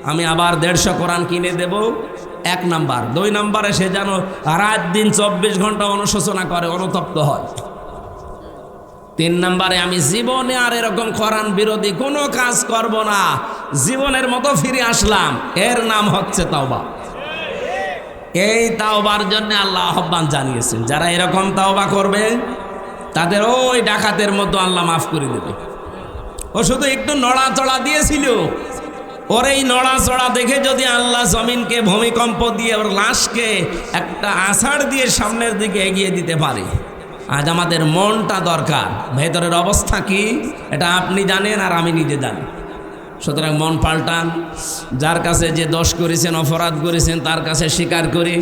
আমি আবার 150 কোরআন কিনে দেব। 1 নাম্বার। 2 নাম্বারে সে যেন রাত দিন 24 ঘন্টা অনুশোচনা করে, অনুতপ্ত হয়। 3 নাম্বারে আমি জীবনে আর এরকম কোরআন বিরোধী কোনো কাজ করব না, জীবনের মতো ফিরে আসলাম। এর নাম হচ্ছে তাওবা। এই তাওবার জন্য আল্লাহ আহ্বান জানিয়েছেন, যারা এরকম তাওবা করবে তাদের ওই ডাকাতের মতো আল্লাহ মাফ করে দেবে। ও শুধু একটু নড়াচড়া দিয়েছিল। ওর এই নড়াচড়া দেখে যদি আল্লাহ জমিনকে ভূমিকম্প দিয়ে ওর লাশকে একটা আষাঢ় দিয়ে সামনের দিকে এগিয়ে দিতে পারে। আজ আমাদের মনটা দরকার, ভেতরের অবস্থা কি এটা আপনি জানেন আর আমি নিজে জানি। সুতরাং মন পাল্টান, যার কাছে যে দোষ করেছেন, অপরাধ করেছেন, তার কাছে স্বীকার করে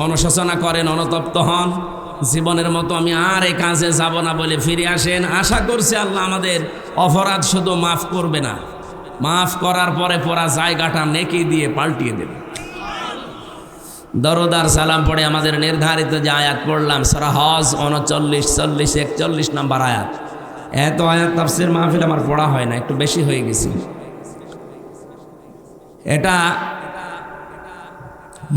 অনুশোচনা করেন, অনুতপ্ত হন। জীবনের মতো আমি আর এই কাজে যাব না বলে ফিরে আসেন। আশা করছি আল্লাহ আমাদের অপরাধ শুধু মাফ করবে না, মাফ করার পরে পুরা জায়গাটা নেকি দিয়ে পাল্টিয়ে দেবে। দরুদ আর সালাম পড়ে আমাদের নির্ধারিত যে আয়াত পড়লাম সূরা হজ 39, 40, 41 নম্বর আয়াত। এত আয়াত তাফসীর মাহফিল আমার পড়া হয় না, একটু বেশি হয়ে গেছে। এটা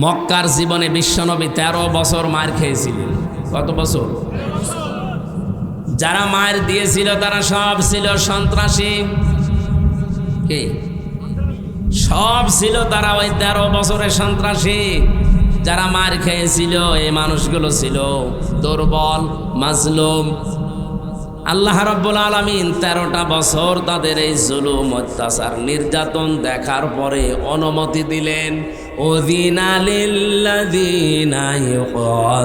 মক্কার জীবনে বিশ্বনবী 13 বছর মার খেয়েছিলেন। কত বছর? যারা মার দিয়েছিল তারা সব ছিল সন্ত্রাসী। কে? সব ছিল তারা ওই 13 বছরের সন্ত্রাসী। যারা মার খেয়েছিল এই মানুষগুলো ছিল দুর্বল, মাজলুম। আল্লাহ রাব্বুল আলামিন 13টা বছর তাদের এই জুলুম, অত্যাচার, নির্যাতন দেখার পরে অনুমতি দিলেন। উযিনা লিল্লাযীনা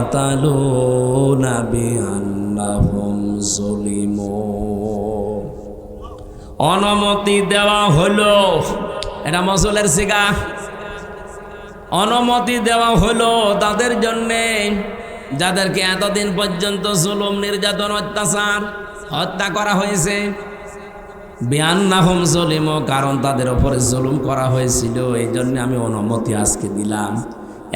ইউকাতালুনা বিআন্নাহুম যুলিমু। অনুমতি দেওয়া হলো, এটা মসুলের সিগা। অনুমতি দেওয়া হলো তাদের জন্যে যাদেরকে এতদিন পর্যন্ত জুলুম, নির্যাতন, অত্যাচার, হত্যা করা হয়েছে। বিআন্নাহুম যুলিমু, কারণ তাদের উপরে জুলুম করা হয়েছিল, এই জন্য আমি অনুমতি আজকে দিলাম।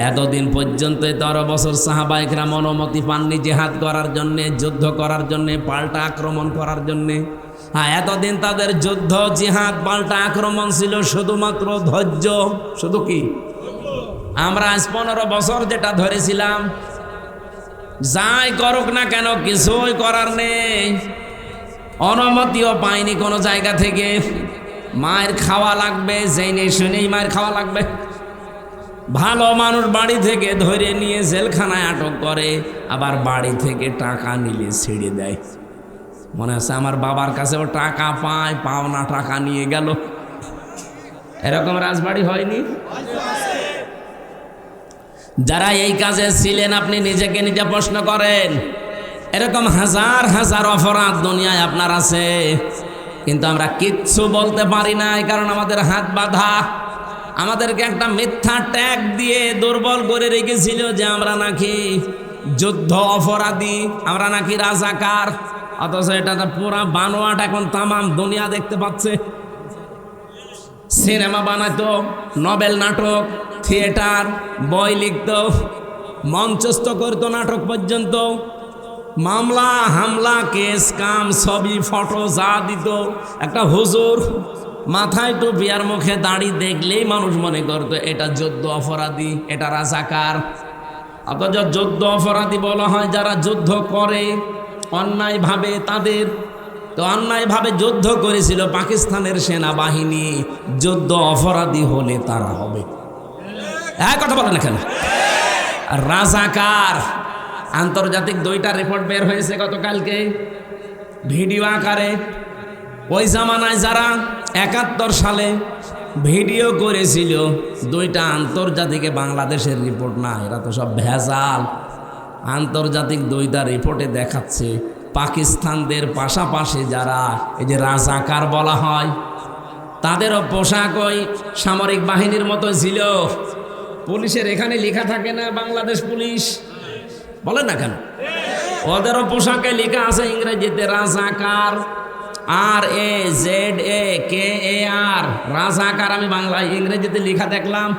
এতদিন পর্যন্ত 13 বছর সাহাবায়ে কেরাম অনুমতি পাননি জিহাদ করার জন্যে, যুদ্ধ করার জন্যে, পাল্টা আক্রমণ করার জন্যে। হ্যাঁ, এতদিন তাদের যুদ্ধ, জিহাদ, পাল্টা আক্রমণ ছিল শুধুমাত্র ধৈর্য। শুধু কি? আমরা আজ 15 বছর যেটা ধরেছিলাম, যাই করুক না কেন কিছুই করার নেই। অনুমতিও পাইনি কোনো জায়গা থেকে। মায়ের খাওয়া লাগবে, জেনে শুনেই মায়ের খাওয়া লাগবে। ভালো মানুষ বাড়ি থেকে ধরে নিয়ে জেলখানায় আটক করে, আবার বাড়ি থেকে টাকা নিলে ছেড়ে দেয়। মনে আছে আমার বাবার কাছেও টাকা পায়, পাওনা টাকা নিয়ে গেল। এরকম রাজবাড়ি হয়নি? যারা এই কাজে ছিলেন আপনি নিজেকে নিজে প্রশ্ন করেন। এরকম হাজার হাজার অপরাধ দুনিয়ায় আপনার আছে, কিন্তু আমরা কিচ্ছু বলতে পারি না, কারণ আমাদের হাত বাঁধা। আমাদেরকে একটা মিথ্যা ট্যাগ দিয়ে দুর্বল করে রেখেছিল যে আমরা নাকি যুদ্ধ অপরাধী, আমরা নাকি রাজাকার। অথচ এটা তো পুরা বানোয়াট, এখন তামাম দুনিয়া দেখতে পাচ্ছে। সিনেমা বানাতো, নভেল, নাটক, থিয়েটার, বই লিখত, মঞ্চস্থ করতো, নাটক পর্যন্ত, মামলা হামলা, কেস কাম, ছবি, ফটো যা দিত। একটা হুজুর মাথায় টুপি আর মুখে দাড়ি দেখলেই মানুষ মনে করতো এটা যুদ্ধ অপরাধী, এটা রাজাকার। অথচ যুদ্ধ অপরাধী বলা হয় যারা যুদ্ধ করে অন্যায়ভাবে। তাদের তো অন্যায়ভাবে যুদ্ধ করেছিল পাকিস্তানের সেনাবাহিনী, যুদ্ধ অপরাধী হলে তারা হবে। এক কথা বলেন এখানে। রাজাকার আন্তর্জাতিক 2টা রিপোর্ট বের হয়েছে গতকালকে ভিডিও আকারে। ওই জামানায় যারা 71 সালে ভিডিও করেছিল, 2টা আন্তর্জাতিকে, বাংলাদেশের রিপোর্ট না, এরা তো সব ভেজাল। আন্তর্জাতিক 2টা রিপোর্টে দেখাচ্ছে পাকিস্তানদের পাশাপাশি যারা এই যে রাজাকার বলা হয়, তাদেরও পোশাক ওই সামরিক বাহিনীর মতো ছিল। পুলিশের এখানে লেখা থাকে না বাংলাদেশ পুলিশ, বলেন না কেন? ওদেরও পোশাকে লেখা আছে ইংরেজিতে রাজাকার, RAZAKAR, রাজাকার। আমি বাংলায় ইংরেজিতে লেখা দেখলাম।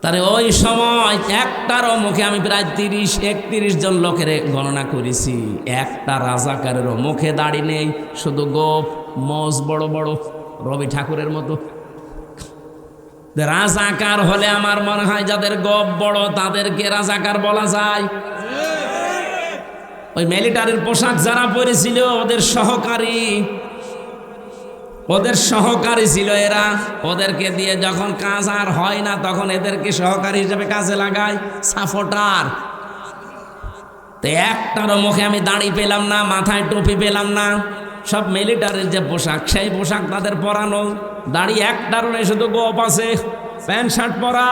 তাহলে ওই সময় একটারও মুখে, আমি প্রায় 30-31 জন লোকের গণনা করেছি, একটা রাজাকারেরও মুখে দাড়ি নেই, শুধু গোপ, মোজ বড় বড়, রবি ঠাকুরের মতো। রাজাকার হলে আমার মনে হয় যাদের গোপ বড় তাদেরকে রাজাকার বলা যায়। ওই মিলিটারির পোশাক যারা পরেছিল ওদের সহকারী ছিল এরা। ওদেরকে দিয়ে যখন কাজ আর হয় না তখন এদেরকে সহকারী হিসেবে কাজে লাগায়, সাপোর্টার। তো একটারও মুখে আমি দাড়ি পেলাম না, মাথায় টুপি পেলাম না। সব মিলিটারির যে পোশাক, সেই পোশাক তাদের পরানো, দাড়ি একটার নেই, শুধু গোপ আছে, প্যান্ট শার্ট পরা।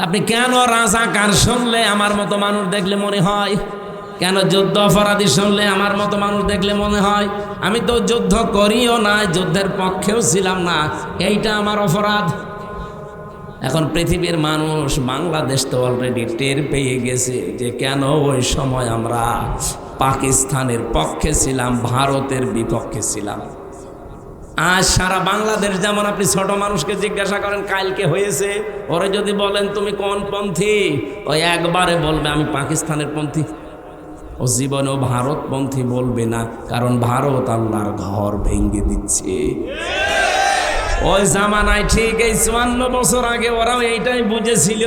আপনি কেন রাজাকার শুনলে আমার মতো মানুষ দেখলে মনে হয়? কেন যুদ্ধ অপরাধী শুনলে আমার মতো মানুষ দেখলে মনে হয়? আমি তো যুদ্ধ করিও না, যুদ্ধের পক্ষেও ছিলাম না, এইটা আমার অপরাধ। এখন পৃথিবীর মানুষ, বাংলাদেশ তো অলরেডি টের পেয়ে গেছে যে কেন ওই সময় আমরা পাকিস্তানের পক্ষে ছিলাম, ভারতের বিপক্ষে ছিলাম। আজ সারা বাংলাদেশ যেমন, আপনি ছোট মানুষকে জিজ্ঞাসা করেন কালকে হয়েছে, ওরে যদি বলেন তুমি কোন পন্থী, ওই একবারে বলবে আমি পাকিস্তানের পন্থী। ও জীবনেও ভারতপন্থী বলবে না, কারণ ভারত আল্লাহর ঘর ভেঙে দিচ্ছে। ওই জামানায় ঠিক এই 54 বছর আগে ওরাও এইটাই বুঝেছিল।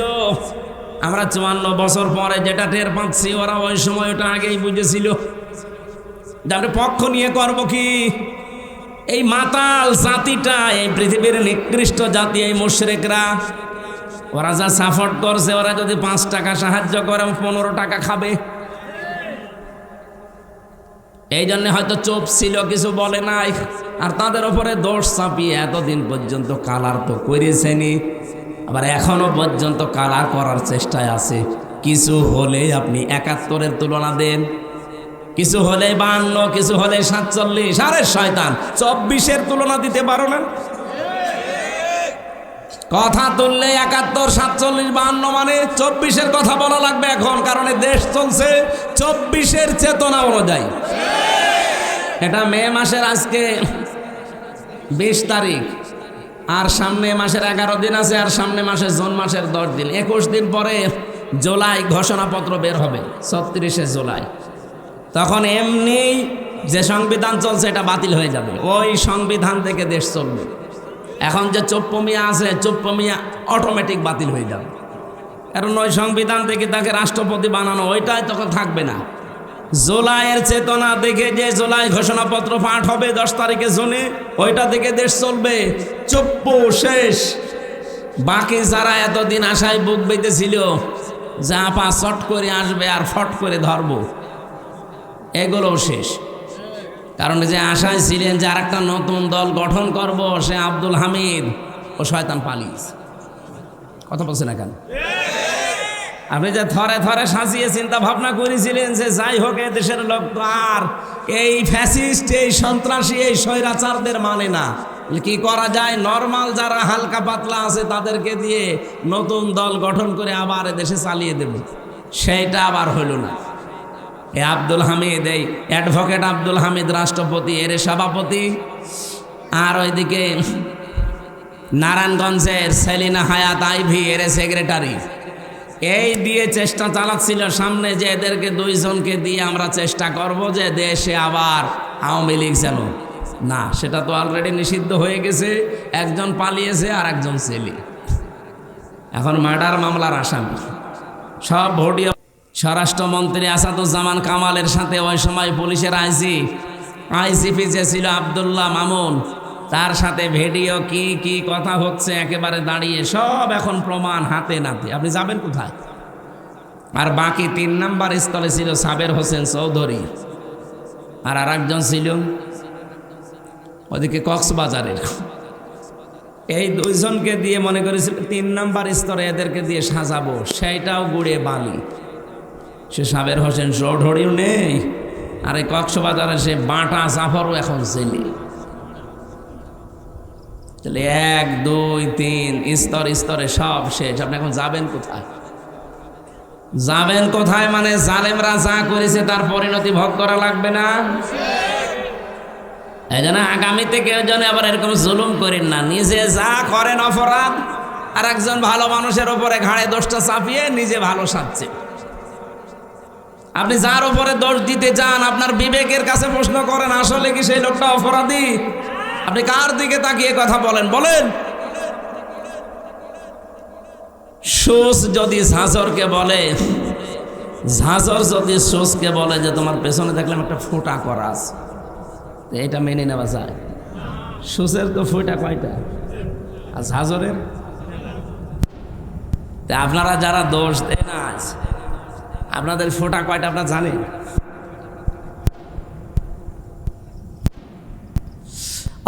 আমরা 54 বছর পরে যেটা টের পাচ্ছি, ওরা ওই সময় ওটা আগেই বুঝেছিল। আমরা পক্ষ নিয়ে করব কি? এই মাতাল জাতিটা, এই পৃথিবীর নিকৃষ্ট জাতি, এই মুশরিকরা, ওরা যা সাপোর্ট করছে, ওরা যদি 5 টাকা সাহায্য করে 15 টাকা খাবে। এই জন্য হয়তো চুপ ছিল, কিছু বলে নাই। আর তাদের উপরে দোষ চাপিয়ে এতদিন পর্যন্ত কালার তো করেছেনি, আবার এখনো পর্যন্ত কালার করার চেষ্টায় আছে। কিছু হলে আপনি 71-এর তুলনা দেন, কিছু হলে 52, কিছু হলে 47। আরে শয়তান, 24-এর তুলনা দিতে পারো না? কথা তুললে 71, 47, 52, মানে 24-এর কথা বলা লাগবে এখন, কারণ দেশ চলছে 24-এর চেতনা অনুযায়ী। এটা মে মাসের আজকে 20 তারিখ, আর সামনে মাসের 11 দিন আছে, আর সামনে মাসে জুন মাসের 10 দিন, 21 দিন পরে জুলাই ঘোষণাপত্র বের হবে, 36শে জুলাই। তখন এমনি যে সংবিধান চলছে এটা বাতিল হয়ে যাবে, ওই সংবিধান থেকে দেশ চলবে। এখন যে চোপ্পমিয়া আছে, চোপ্পমিয়া অটোমেটিক বাতিল হয়ে যাবে, কারণ ওই সংবিধান থেকে তাকে রাষ্ট্রপতি বানানো, ওইটাই তখন থাকবে না। জুলাইয়ের চেতনা দেখে যে জুলাই ঘোষণাপত্র পাঠ হবে 10 তারিখে জুনে, ওইটা থেকে দেশ চলবে। চুপ্পু শেষ। বাকি যারা এতদিন আশায় বুক বেঁধেছিল যা পা চট করে আসবে আর ফট করে ধরবো, এগুলোও শেষ। কারণ যে আশায় ছিলেন যে আর একটা নতুন দল গঠন করব, সে আব্দুল হামিদ ও শয়তান পালিয়েছে। কথা বলছে না কেন? আপনি যে থরে থরে সাজিয়ে চিন্তা ভাবনা করেছিলেন যে যাই হোক এ দেশের লোক তো আর এই ফ্যাসিস্ট, এই সন্ত্রাসী, এই স্বৈরাচারদের মানে না, কি করা যায়? নরমাল যারা হালকা পাতলা আছে তাদেরকে দিয়ে নতুন দল গঠন করে আবার এ দেশে চালিয়ে দেব, সেইটা আবার হইল না। এ আব্দুল হামিদ, এই অ্যাডভোকেট আব্দুল হামিদ রাষ্ট্রপতি, এর সভাপতি, আর ওইদিকে নারায়ণগঞ্জের সেলিনা হায়াত আইভি, এর সেক্রেটারি। এই দিয়ে চেষ্টা চালাচ্ছিল সামনে যে এদেরকে 2 জনকে দিয়ে আমরা চেষ্টা করব যে দেশে আবার আওয়ামী লীগ যেন না, সেটা তো অলরেডি নিষিদ্ধ হয়ে গেছে। একজন পালিয়েছে আর একজন ছেলে এখন মার্ডার মামলার আসামি। সব ভোটিও স্বরাষ্ট্রমন্ত্রী আসাদুজ্জামান কামালের সাথে ওই সময় পুলিশের আইজিপি যে ছিল আব্দুল্লাহ মামুন, তার সাথে ভিডিও কি কথা হচ্ছে একেবারে দাঁড়িয়ে, সব এখন প্রমাণ হাতে নাতে। আপনি যাবেন কোথায়? আর বাকি 3 নাম্বার স্থলে ছিল সাবের হোসেন চৌধুরী, আর আরেকজন ছিল ওদিকে কক্সবাজারের। এই 2 জনকে দিয়ে মনে করেছিল 3 নাম্বার স্তরে এদেরকে দিয়ে সাজাবো, সেইটাও গুড়ে বালি। সে সাবের হোসেন চৌধুরীও নেই, আর এই কক্সবাজারে সে বাটা জাফরও এখন ছেলে। 1, 2, 3 স্তরে সব শেষ। আপনি এখন যাবেন কোথায়? যাবেন কোথায় মানে জালেমরা যা করেছে তার পরিণতি ভোগ করা লাগবে না? এই জন্য আগামীতে কেউ যেন আবার এরকম জুলুম করেন না। নিজে যা করেন অপরাধ, আর একজন ভালো মানুষের উপরে ঘাড়ে দোষটা চাপিয়ে নিজে ভালো সাজছে। আপনি যার উপরে দোষ দিতে চান, আপনার বিবেকের কাছে প্রশ্ন করেন, আসলে কি সেই লোকটা অপরাধী? আপনি কার দিকে তাকিয়ে কথা বলেন? সুস যদি ঝাঁঝরকে বলে, ঝাঁঝর যদি সুসকে বলে যে তোমার পেছনে দেখলাম একটা ফোঁটা করা আছে, এটা মেনে নেওয়া যায়? সুসের তো ফোঁটা কয়টা, আর ঝাঁঝরের? আপনারা যারা দোষ দেন আজ, আপনাদের ফোঁটা কয়টা আপনারা জানেন?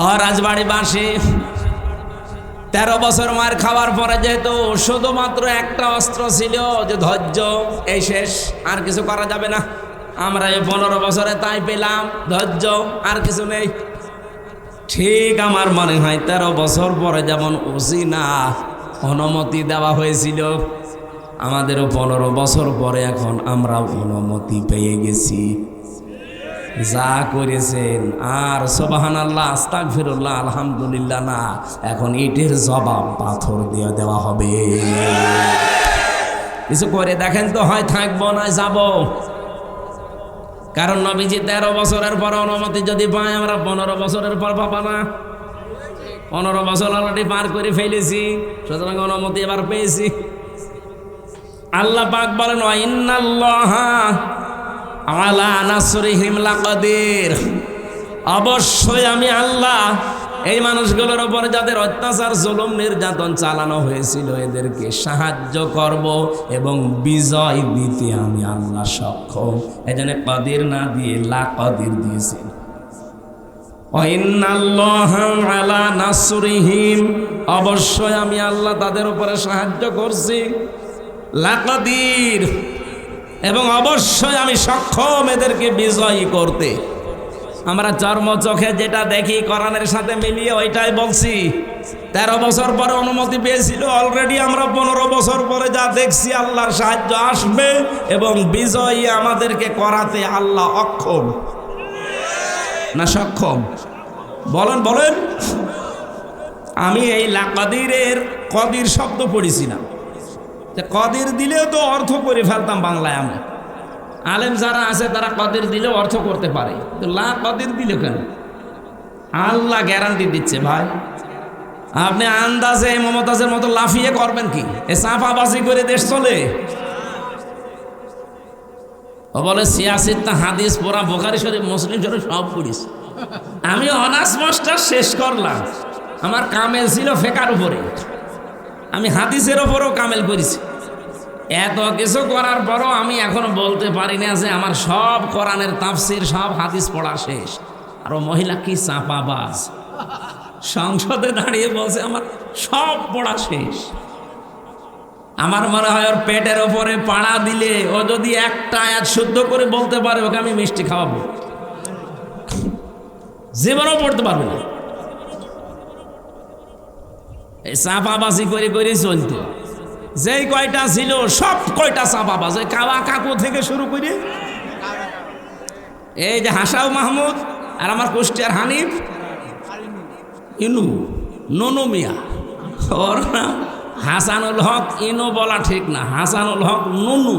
ও রাজবাড়ি বাসী, 13 বছর মার খাওয়ার পরে যেহেতু শুধুমাত্র একটা অস্ত্র ছিল যে ধৈর্য, এই শেষ, আর কিছু করা যাবে না। আমরা এই 15 বছরে তাই পেলাম, ধৈর্য, আর কিছু নেই। ঠিক আমার মনে হয় 13 বছর পরে যেমন উসিনা অনুমতি দেওয়া হয়েছিল, আমাদেরও 15 বছর পরে এখন আমরা অনুমতি পেয়ে গেছি। যা করেছেন আর সুবহানাল্লাহ, আস্তাগফিরুল্লাহ, আলহামদুলিল্লাহ না, এখন ইটের জবাব পাথর দিয়ে দেওয়া হবে। কিছু করে দেখেন তো, হয় থাকবো না যাব। কারণ নবীজি 13 বছরের পর অনুমতি যদি পাই, আমরা 15 বছরের পর পাবা না। 15 বছর অলরেডি পার করে ফেলেছি, সুতরাং অনুমতি এবার পেয়েছি। আল্লাহ পাক বলেন, ওয়া ইন্নাল্লাহা আলা নাসরিহিম লাকাদির, অবশ্যই আমি আল্লাহ এই মানুষগুলোর উপর যাদের অত্যাচার, জুলুম, নির্যাতন চালানো হয়েছিল এদেরকে সাহায্য করব এবং বিজয় দিতে আমি আল্লাহ সক্ষম। এজন্য কাদির না দিয়ে লাকাদির দিয়েছেন। ওয়া ইন্নাল্লাহা আলা নাসরিহিম, অবশ্যই আমি আল্লাহ তাদের উপরে সাহায্য করছি, লাকাদির, এবং অবশ্যই আমি সক্ষম এদেরকে বিজয়ী করতে। আমরা চর্ম চোখে যেটা দেখি কোরআনের সাথে মিলিয়ে ওইটাই বলছি। 13 বছর পরে অনুমতি পেয়েছিল, অলরেডি আমরা 15 বছর পরে যা দেখছি আল্লাহর সাহায্য আসবে এবং বিজয়ী আমাদেরকে করাতে আল্লাহ অক্ষম না সক্ষম? বলেন বলেন। আমি এই লাকাদিরের কদির শব্দ পড়েছিলাম, কদির দিলেও তো অর্থ করে ফেলতাম বাংলায়। আমি আলেম যারা আছে তারা কদির দিলেও অর্থ করতে পারে, তো লা কদির দিলে কেন? আল্লাহ গ্যারান্টি দিচ্ছে ভাই, আপনি আন্দাজে মমতাজের মতো লাফিয়ে করবেন কি? এ চাপাবাজি করে দেশ চলে? ও বলে সিয়াসিত্তা, হাদিস পড়া, বুখারী শরীফ, মুসলিম শরীফ সব পড়িস। আমি অনার্স মাস্টার শেষ করলাম, আমার কামেল ছিল ফেকার উপরে, আমি হাদিসের ওপরও কামেল করেছি। এত কিছু করার পরও আমি এখনো বলতে পারি না যে আমার সব কোরআনের তাফসির, সব হাদিস পড়া শেষ। আর ও মহিলা কি চাপাবাজ, সংসদে দাঁড়িয়ে বলছে আমার সব পড়া শেষ। আমার মনে হয় ওর পেটের ওপরে পাড়া দিলে ও যদি একটা আয়াত শুদ্ধ করে বলতে পারে, ওকে আমি মিষ্টি খাওয়াবো, জীবনও পড়তে পারবে না। এই চাপাবাজি করে করে চলতো, যেই কয়টা ছিল সব কয়টা চাপাবাজ, কাওয়া কাকু থেকে শুরু করে এই যে হাসাও মাহমুদ আর আমার কুষ্টিয়ার হানিফ, ইনু, ননু মিয়া, ওর নাম হাসানুল হক। ইনু বলা ঠিক না, হাসানুল হক ননু,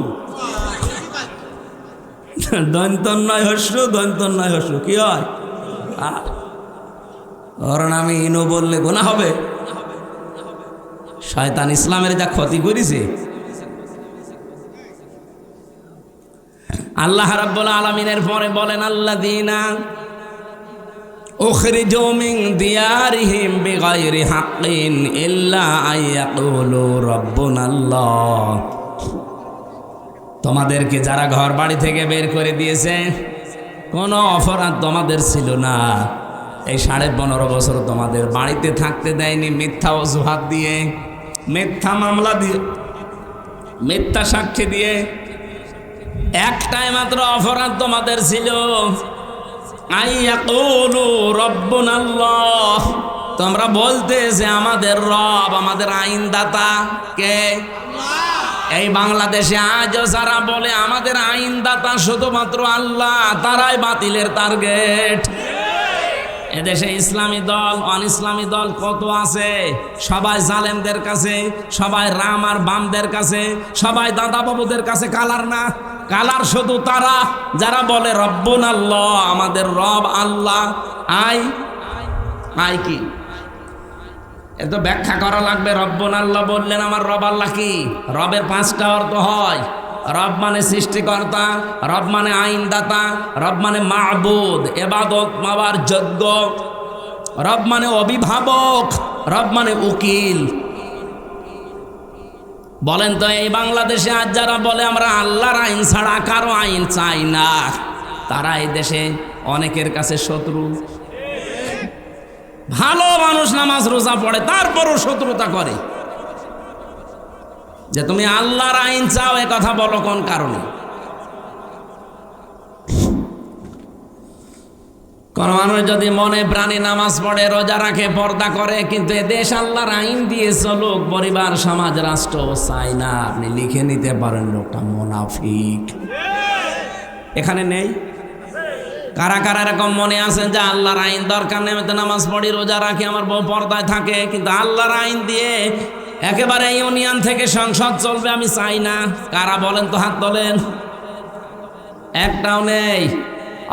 দন্তন্নয় হস্য, দন্তন্নয় হস্য কি হয়? ওর নামে ইনু বললে গুনাহ হবে? শয়তান ইসলামের যা ক্ষতি করেছে। আল্লাহ রাব্বুল আলামিনের পরে বলেন, আল্লাযীনা উখরিজু মিন দিয়ারিহিম বিগাইরি হাক্কিন ইল্লা আইয়াকুলু রাব্বুনাল্লাহ, তোমাদেরকে যারা ঘর বাড়ি থেকে বের করে দিয়েছে, কোনো অপরাধ তোমাদের ছিল না, এই 15.5 বছর তোমাদের বাড়িতে থাকতে দেয়নি মিথ্যা অজুহাত দিয়ে, মিথ্যা মামলা দিয়ে, মিথ্যা সাক্ষী দিয়ে। একটাই মাত্র অপরাধ তোমাদের ছিল, আইয়াকুলু রাব্বুনাল্লাহ, তোমরা বলতে যে আমাদের রব, আমাদের আইনদাতা কে? এই বাংলাদেশে আজও যারা বলে আমাদের আইনদাতা শুধুমাত্র আল্লাহ, তারাই বাতিলের টার্গেট। এদেশে ইসলামী দল, অন ইসলামী দল কত আছে, সবাই জালেমদের কাছে, সবাই রাম আর বামদের কাছে, সবাই দাদা বাবুদের কাছে। কালার না, কালার শুধু তারা যারা বলে রব্বুনাল্লাহ, আমাদের রব আল্লাহ। আই আই কি? এত ব্যাখ্যা করা লাগবে। রব্বুনাল্লাহ বললেন আমার রব আল্লাহ কি? রবের 5টা অর্থ হয়। রব মানে সৃষ্টিকর্তা, রব মানে আইনদাতা, রব মানে মাবুদ, ইবাদত পাওয়ার যোগ্য, রব মানে অভিভাবক, রব মানে উকিল। বলেন তো এই বাংলাদেশে আজ যারা বলে আমরা আল্লাহর আইন ছাড়া কারো আইন চাই না, তারা এই দেশে অনেকের কাছে শত্রু। ভালো মানুষ নামাজ রোজা পড়ে তারপরও শত্রুতা করে। যে তুমি আল্লাহর আইন চাও এ কথা বলো কোন কারণে? কোন মানুষ যদি মনে প্রাণে নামাজ পড়ে, রোজা রাখে, পর্দা করে, কিন্তু এ দেশ আল্লাহর আইন দিয়ে চলুক, পরিবার, সমাজ, রাষ্ট্র চাই না, আপনি লিখে নিতে পারেন লোকটা মুনাফিক। এখানে নেই? কারা কারা এরকম মনে আছেন যে আল্লাহর আইন দরকার নেই, আমি তো নামাজ পড়ি, রোজা রাখি, আমার বউ পর্দায় থাকে, কিন্তু আল্লাহর আইন দিয়ে একেবারে ইউনিয়ন থেকে সংসদ চলবে আমি চাই না? কারা বলেন তো, হাত তোলেন। একটাও নেই।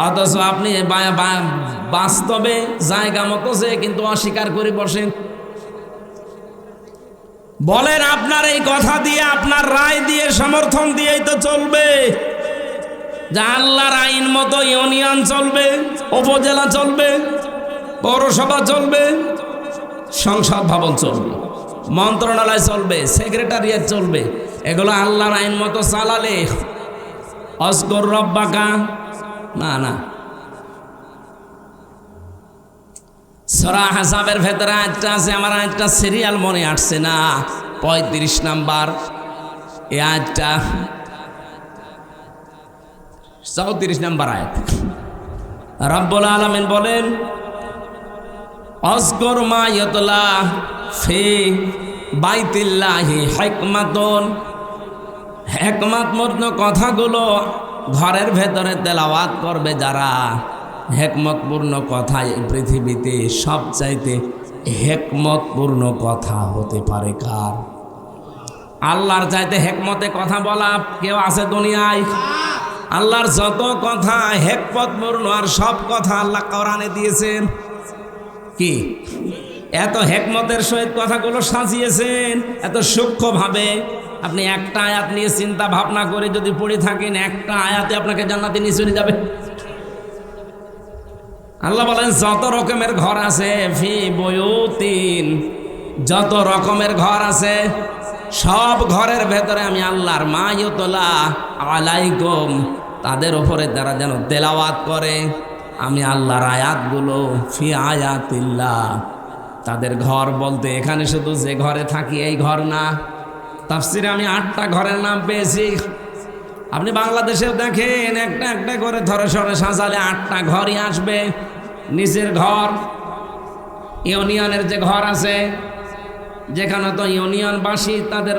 অথচ আপনি বাস্তবে জায়গা মতো যে কিন্তু অস্বীকার করে বসেন। বলেন আপনার এই কথা দিয়ে, আপনার রায় দিয়ে, সমর্থন দিয়েই তো চলবে যে আল্লাহর আইন মতো ইউনিয়ন চলবে, উপজেলা চলবে, পৌরসভা চলবে, সংসদ ভবন চলবে, মন্ত্রণালয় চলবে, সেক্রেটারিয়েট চলবে। এগুলো আল্লাহর আইন মতো চালালে অজগর রব্বাকা না না। সূরা হাসাবের ভেতরে আয়াতটা আছে, আমার আয়াতটা সিরিয়াল মনে আসছে না, 35 নাম্বার এই আয়াতটা, 34 নাম্বার আয়াত। রব্বুল আলামিন বলেন, অজগর মা ইয়াতলা ফি বাইতিল্লাহি হিকমাতুন, হিকমতপূর্ণ কথাগুলো ঘরের ভেতরে তেলাওয়াত করবে যারা, হিকমতপূর্ণ কথা এই পৃথিবীতে সবচাইতে হিকমতপূর্ণ কথা হতে পারে কার? আল্লাহর চাইতে হিকমতে কথা বলা কেউ আছে দুনিয়ায়? আল্লাহর যত কথা হিকমতপূর্ণ, আর সব কথা আল্লাহ কোরআনে দিয়েছেন। কি এত হিকমতের সহিত কথাগুলো সাজিয়েছেন, এত সূক্ষ্মভাবে। আপনি একটা আয়াত নিয়ে চিন্তা ভাবনা করে যদি পড়ে থাকেন, একটা আয়াতে আপনাকে জান্নাতে নিয়ে চলে যাবে। আল্লাহ বলেন যত রকমের ঘর আছে, ফি বুয়ুতিন, যত রকমের ঘর আছে, সব ঘরের ভেতরে আমি আল্লাহর মা ইউতলা আলাইকুম, তাদের উপরে তারা যেন তেলাওয়াত করে আমি আল্লাহর আয়াতগুলো, ফি আয়াতিল্লাহ। তাদের ঘর বলতে এখানে শুধু যে ঘরে থাকি এই ঘর না, তাফসিরে আমি 8টা ঘরের নাম পেয়েছি। আপনি বাংলাদেশেও দেখেন, একটা একটা করে ধরে সরে সাজালে 8টা ঘরই আসবে। নিচের ঘর, ইউনিয়নের যে ঘর আছে, যেখানে তো ইউনিয়নবাসী তাদের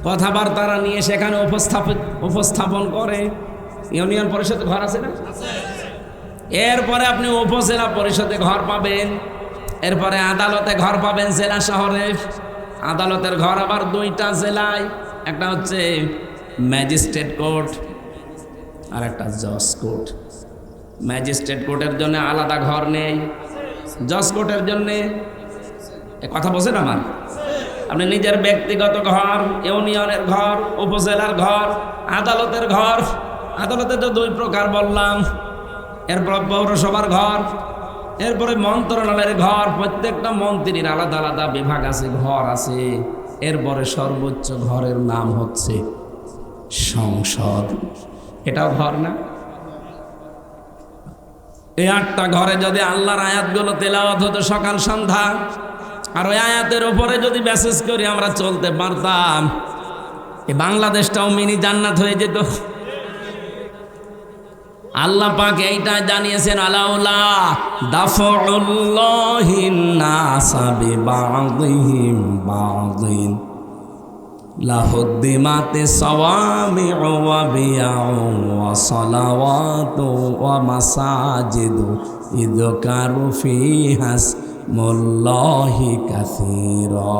কথাবার্তা নিয়ে সেখানে উপস্থাপন করে, ইউনিয়ন পরিষদ ঘর আছে না? এরপরে আপনি উপজেলা পরিষদে ঘর পাবেন, এরপরে আদালতে ঘর পাবেন জেলা শহরে। আদালতের ঘর আবার 2টা জেলায়, একটা হচ্ছে ম্যাজিস্ট্রেট কোর্ট আর একটা জজ কোর্ট। ম্যাজিস্ট্রেট কোর্টের জন্য আলাদা ঘর নেই, জজ কোর্টের জন্যে। কথা বলছেন আমার? আপনি নিজের ব্যক্তিগত ঘর, ইউনিয়নের ঘর, উপজেলার ঘর, আদালতের ঘর। আদালতে তো 2 প্রকার বললাম। এরপর পৌরসভার ঘর, এরপরে মন্ত্রণালয়ের ঘর। প্রত্যেকটা মন্ত্রীর আলাদা আলাদা বিভাগ আছে, ঘর আছে। এরপরে সর্বোচ্চ ঘরের নাম হচ্ছে সংসদ। এটাও ঘর না? এই 8টা ঘরে যদি আল্লাহর আয়াতগুলো তেলাওয়াত হতো সকাল সন্ধ্যা, আর ওই আয়াতের উপরে যদি মেসেজ করি আমরা চলতে পারতাম, এই বাংলাদেশটাও মিনি জান্নাত হয়ে যেত। আল্লাহ পাক এইটা জানিয়েছেন, আলাউলা দাফউল্লাহিন নাসা বিবাযিহিম বাযিন লাহুদ্দিমাতি সাওয়ামিউ ওয়া বিয়াউ ওয়া সালাওয়াতু ওয়া মাসাজিদু ইযকারু ফিহা ইসমুল্লাহি কাসীরা।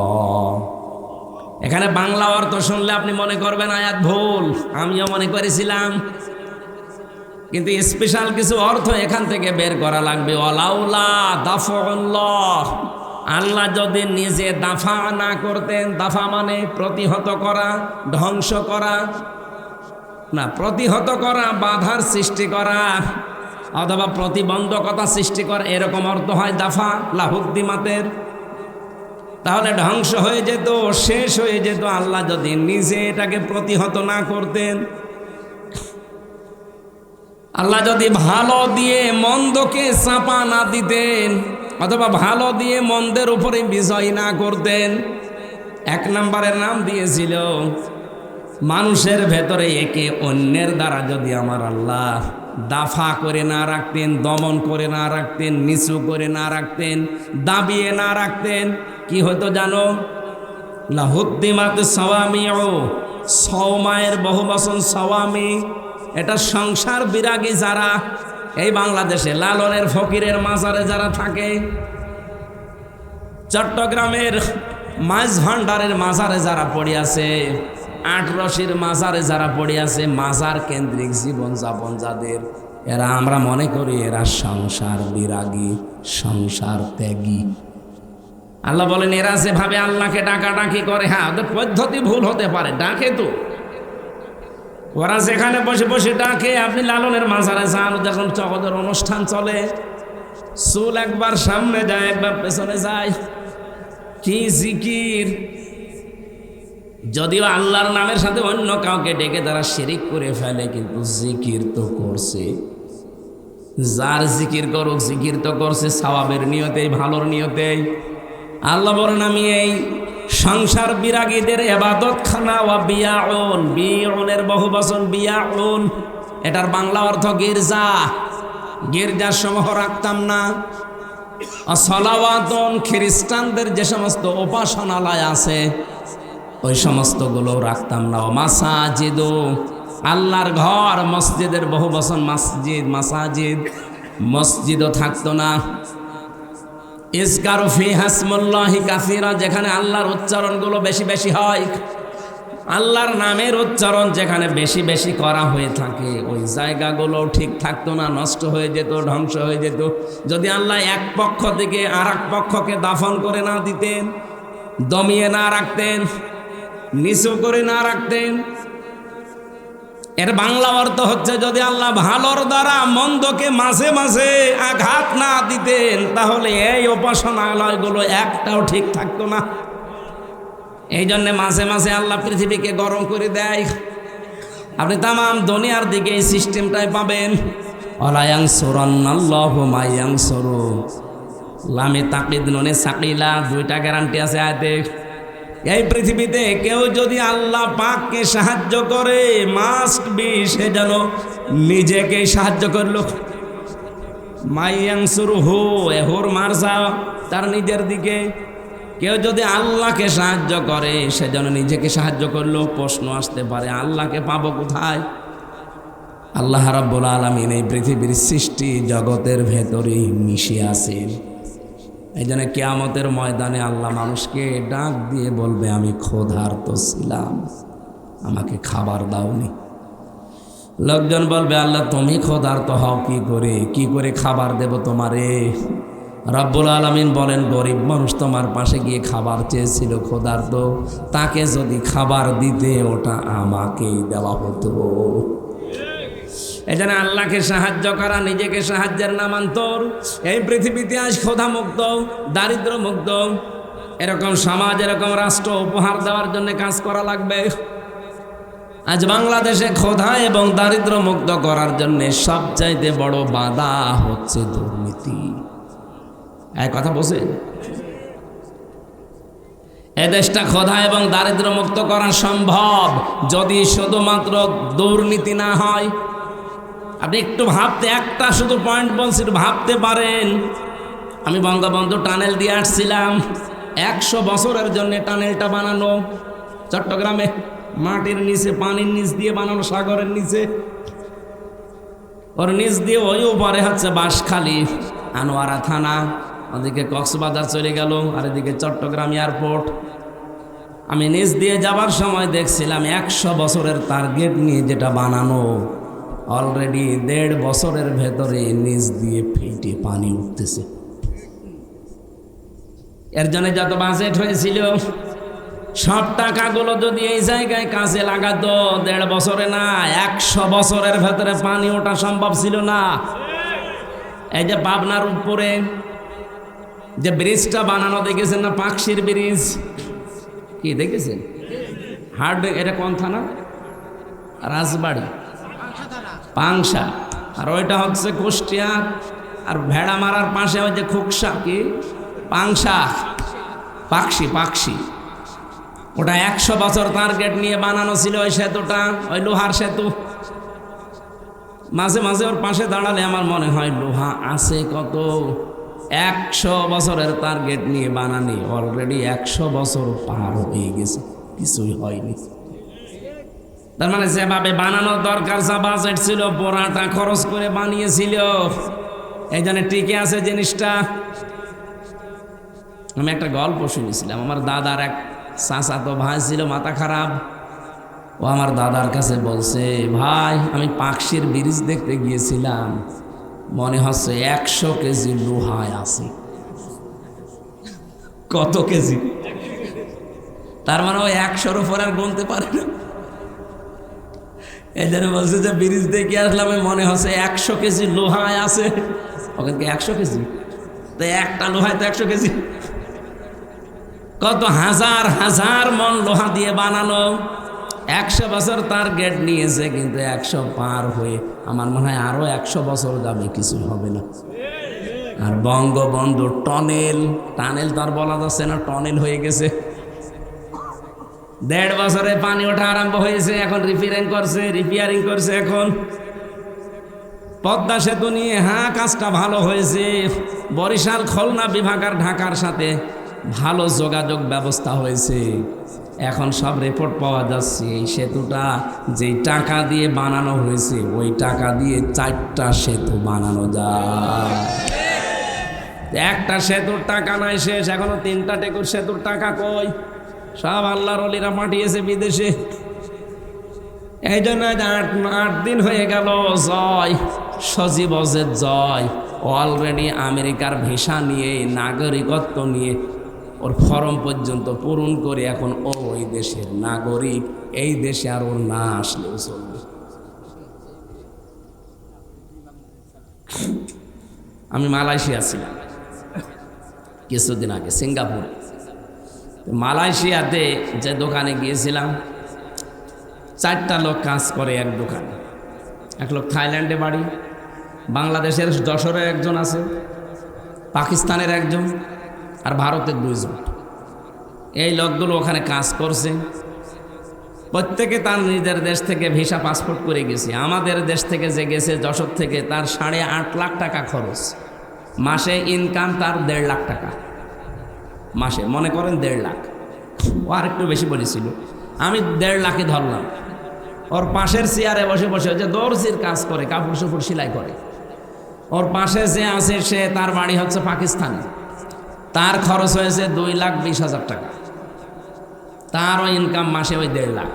এখানে বাংলা অর্থ শুনলে আপনি মনে করবেন আয়াত ভুল, আমিও মনে করেছিলাম, কিন্তু স্পেশাল কিছু অর্থ এখান থেকে বের করা লাগবে। ওয়ালাউলা দাফউল্লাহ, আল্লাহ যদি নিজে দাফা না করতেন, দাফা মানে প্রতিহত করা, ধ্বংস করা না, প্রতিহত করা, বাধার সৃষ্টি করা অথবা প্রতিবন্ধকতা সৃষ্টি করা, এরকম অর্থ হয় দাফা লাহুদ্দিমাতের। তাহলে ধ্বংস হয়ে যেত, শেষ হয়ে যেত। আল্লাহ যদি নিজে এটাকে প্রতিহত না করতেন, আল্লাহ যদি ভালো দিয়ে মন্দকে চাপা না দিতেন, অথবা ভালো দিয়ে মন্দের উপরে বিজয় না করতেন। 1 নম্বরের নাম দিয়েছিল মানুষের ভেতরে একে অন্যের দ্বারা যদি আমার আল্লাহ দাফা করে না রাখতেন, দমন করে না রাখতেন, নিচু করে না রাখতেন, দাবিয়ে না রাখতেন, কি হতো জানো? লাহুদ্দিমাত সাওয়ামিউ, সওমায়ের বহু বচন সাওয়ামি। এটা সংসার বিরাগী যারা এই বাংলাদেশে লালনের ফকিরের মাজারে যারা থাকে, চট্টগ্রামের মাছ ভান্ডারের মাজারে যারা পড়ে আছে, 8 রশির মাজারে যারা পড়ে আছে, মাজার কেন্দ্রিক জীবন যাপন যাদের, এরা আমরা মনে করি এরা সংসার বিরাগী, সংসার ত্যাগী। আল্লাহ বলেন এরা যেভাবে আল্লাহকে ডাকাডাকি করে, হ্যাঁ ওদের পদ্ধতি ভুল হতে পারে, ডাকে তো ওরা যেখানে বসে বসে ডাকে। আপনি লালনের মাজারে যান, যখন ওদের অনুষ্ঠান চলে, চুল একবার সামনে যায় একবার পেছনে যায়, কি জিকির! যদিও আল্লাহর নামের সাথে অন্য কাউকে ডেকে তারা শিরিক করে ফেলে, কিন্তু জিকির তো করছে। যার জিকির করুক, জিকির তো করছে সওয়াবের নিয়তেই, ভালোর নিয়তেই। আল্লাহ বলেন আমি এই সংসার বিরাগীদের ইবাদত খানা ওয়া বিয়াউন, বিয়াউনের বহু বচন বিয়াউন, এটার বাংলা অর্থ গির্জা। গির্জার সমূহ রাখতাম না। সলাওয়াতুন, খ্রিস্টানদের যে সমস্ত উপাসনালয় আছে ওই সমস্তগুলো রাখতাম না। মাসাজিদ, আল্লাহর ঘর, মসজিদের বহু বচন মসজিদ, মাসাজিদ, মসজিদও থাকতো না। ইজকারু ফিহা ইসমুল্লাহি কাসীরা, যেখানে আল্লাহর উচ্চারণগুলো বেশি বেশি হয়, আল্লাহর নামের উচ্চারণ যেখানে বেশি বেশি করা হয়ে থাকে, ওই জায়গাগুলো ঠিক থাকতো না, নষ্ট হয়ে যেত, ধ্বংস হয়ে যেত। যদি আল্লাহ এক পক্ষ থেকে আর এক পক্ষকে দাফন করে না দিতেন, দমিয়ে না রাখতেন, নিচু করে না রাখতেন। এর বাংলা অর্থ হচ্ছে যদি আল্লাহ ভালোর দ্বারা মন্দকে মাঝে মাঝে আঘাত না দিতেন, তাহলে এই উপাসনালয়গুলো একটাও ঠিক থাকতো না। এই জন্যে মাঝে মাঝে আল্লাহ পৃথিবীকে গরম করে দেয়। আপনি তামাম দুনিয়ার দিকে এই সিস্টেমটাই পাবেন। আল্লাহু মাইয়ানসুরু, লামে তাকিদ নুনে সাকিলা, 2টা গ্যারান্টি আছে আয়াতে। এই পৃথিবীতে কেউ যদি আল্লাহ পাককে সাহায্য করে, মাস্ট বি সে যেন নিজেকে সাহায্য করলো। মাইয়ানসুরহু, এহুর মারজা, তার নিজের দিকে। কেউ যদি আল্লাহকে সাহায্য করে, সে যেন নিজেকে সাহায্য করলো। প্রশ্ন আসতে পারে আল্লাহকে পাবো কোথায়? আল্লাহ রাব্বুল আলামিন এই পৃথিবীর সৃষ্টি জগতের ভেতরেই মিশে আছেন। এই জন্য কিয়ামতের ময়দানে আল্লাহ মানুষকে ডাক দিয়ে বলবে আমি ক্ষুধার্ত ছিলাম, আমাকে খাবার দাওনি। লোকজন বলবে আল্লাহ তুমি ক্ষুধার্ত হও কি করে খাবার দেব তোমারে? রব্বুল আলামিন বলেন গরিব মানুষ তোমার পাশে গিয়ে খাবার চেয়েছিল, ক্ষুধার্ত, তাকে যদি খাবার দিতে ওটা আমাকেই দেওয়া হতো। এই জন্য আল্লাহকে সাহায্য করা নিজেকে সাহায্যের নামান্তর। এই পৃথিবীতে আজ ক্ষুধা মুক্ত, দারিদ্র মুক্ত এরকম সমাজ, এরকম রাষ্ট্র উপহার দেওয়ার জন্য কাজ করা লাগবে। আজ বাংলাদেশে ক্ষুধা এবং দারিদ্র মুক্ত করার জন্য সবচাইতে বড় বাধা হচ্ছে দুর্নীতি। এক কথা বলছেন, এ দেশটা ক্ষুধা এবং দারিদ্র মুক্ত করা সম্ভব যদি শুধুমাত্র দুর্নীতি না হয়। আপনি একটু ভাবতে, একটা শুধু পয়েন্ট বলছি, একটু ভাবতে পারেন। আমি বঙ্গবন্ধু টানেল দিয়ে আসছিলাম, 100 বছরের জন্য টানেলটা বানানো চট্টগ্রামে, মাটির নিচে, পানির নিচ দিয়ে বানানো, সাগরের নিচে, ওর নিচ দিয়ে ওই উপরে হচ্ছে বাঁশখালী, আনোয়ারা থানা, ওদিকে কক্সবাজার চলে গেল, আর এদিকে চট্টগ্রাম এয়ারপোর্ট। আমি নিচ দিয়ে যাবার সময় দেখছিলাম 100 বছরের টার্গেট নিয়ে যেটা বানানো, অলরেডি 1.5 বছরের ভেতরে নিচ দিয়ে ফেটে পানি উঠতেছে। এর জন্য যত বাজেট হয়েছিল সব টাকাগুলো যদি এই জায়গায় কাজে লাগাতো, 1.5 বছরে না 100 বছরের ভেতরে পানি ওঠা সম্ভব ছিল না। এই যে পাবনার উপরে যে ব্রিজটা বানানো দেখেছেন না, পাকশির ব্রিজ, কি দেখেছেন? হার্ড, এটা কোন থানা? রাজবাড়ি, পাংশা। আর ওইটা হচ্ছে কুষ্টিয়া আর ভেড়া মারার পাশে ওই যে খুকসা কি পাংশা পাকশি ওটা 100 বছর টার্গেট নিয়ে বানানো ছিল ওই সেতুটা, ওই লোহার সেতু। মাঝে মাঝে ওর পাশে দাঁড়ালে আমার মনে হয় লোহা আছে কত, 100 বছরের টার্গেট নিয়ে বানানি, অলরেডি 100 বছর পার হয়ে গেছে, কিছুই হয়নি। তার মানে যেভাবে বানানোর দরকার, যা বাজেট ছিল পুরাটা খরচ করে বানিয়েছিল, এই জন্য টিকে আছে জিনিসটা। আমি একটা গল্প শুনেছিলাম, আমার দাদার এক চাচাতো ভাই ছিল মাথা খারাপ। ও আমার দাদার কাছে বলছে, ভাই আমি পাকশির ব্রিজ দেখতে গিয়েছিলাম, মনে হচ্ছে 100 কেজি লোহায় আছে। কত কেজি? তার মানে ও 100-র উপর আর গুনতে পারে না। এই জন্য বলছে যে ব্রিজ দেখে আসলাম, মনে হচ্ছে 100 কেজি লোহায় আছে। ওখানে 100 কেজি? তো একটা লোহায় তো 100 কেজি, কত হাজার হাজার মন লোহা দিয়ে বানানো। 100 বছর তার গেট নিয়েছে, কিন্তু 100 পার হয়ে আমার মনে হয় আরো 100 বছর যাবে, কিছু হবে না। আর বঙ্গবন্ধু টানেল তার বলা যাচ্ছে না, টনেল হয়ে গেছে। 1.5 বছরে পানি ওঠা আরম্ভ হয়েছে, এখন রিপেয়ারিং করছে। এখন পদ্মা সেতু নিয়ে কাজটা ভালো হয়েছে। বরিশাল, খুলনা বিভাগ আর ঢাকার সাথে ভালো যোগাযোগ ব্যবস্থা হয়েছে। এখন সব রিপোর্ট পাওয়া যাচ্ছে, এই সেতুটা যেই টাকা দিয়ে বানানো হয়েছে, ওই টাকা দিয়ে 4টা সেতু বানানো যায়। একটা সেতুর টাকা নাই শেষ, এখনো 3টা টেকুর সেতুর টাকা কই? সব আল্লাহর ওলিরা পাঠিয়েছে বিদেশে। এই জন্য 8 দিন হয়ে গেল জয় সজীব জয় অলরেডি আমেরিকার ভিসা নিয়ে, নাগরিকত্ব নিয়ে ওর ফর্ম পর্যন্ত পূরণ করে এখন ওই দেশের নাগরিক। এই দেশে আর ওর না আসলেও চলবে। আমি মালয়েশিয়া ছিলাম কিছুদিন আগে, সিঙ্গাপুরে। মালয়েশিয়াতে যে দোকানে গিয়েছিলাম, 4টা লোক কাজ করে এক দোকানে। এক লোক থাইল্যান্ডে বাড়ি, বাংলাদেশের যশোরের একজন আছে, পাকিস্তানের একজন, আর ভারতের 2 জন। এই লোকগুলো ওখানে কাজ করছে। প্রত্যেকে তার নিজের দেশ থেকে ভিসা পাসপোর্ট করে গেছে। আমাদের দেশ থেকে যে গেছে যশোর থেকে, তার 8.5 লাখ টাকা খরচ। মাসে ইনকাম তার 1.5 লাখ টাকা মাসে, মনে করেন 1.5 লাখ। ও আর একটু বেশি বলেছিল, আমি 1.5 লাখে ধরলাম। ওর পাশের চেয়ারে বসে বসে যে দর্জির কাজ করে, কাপড় চোপড় সেলাই করে, ওর পাশে যে আছে সে, তার বাড়ি হচ্ছে পাকিস্তানে। তার খরচ হয়েছে 2,20,000 টাকা। তারও ইনকাম মাসে ওই 1.5 লাখ।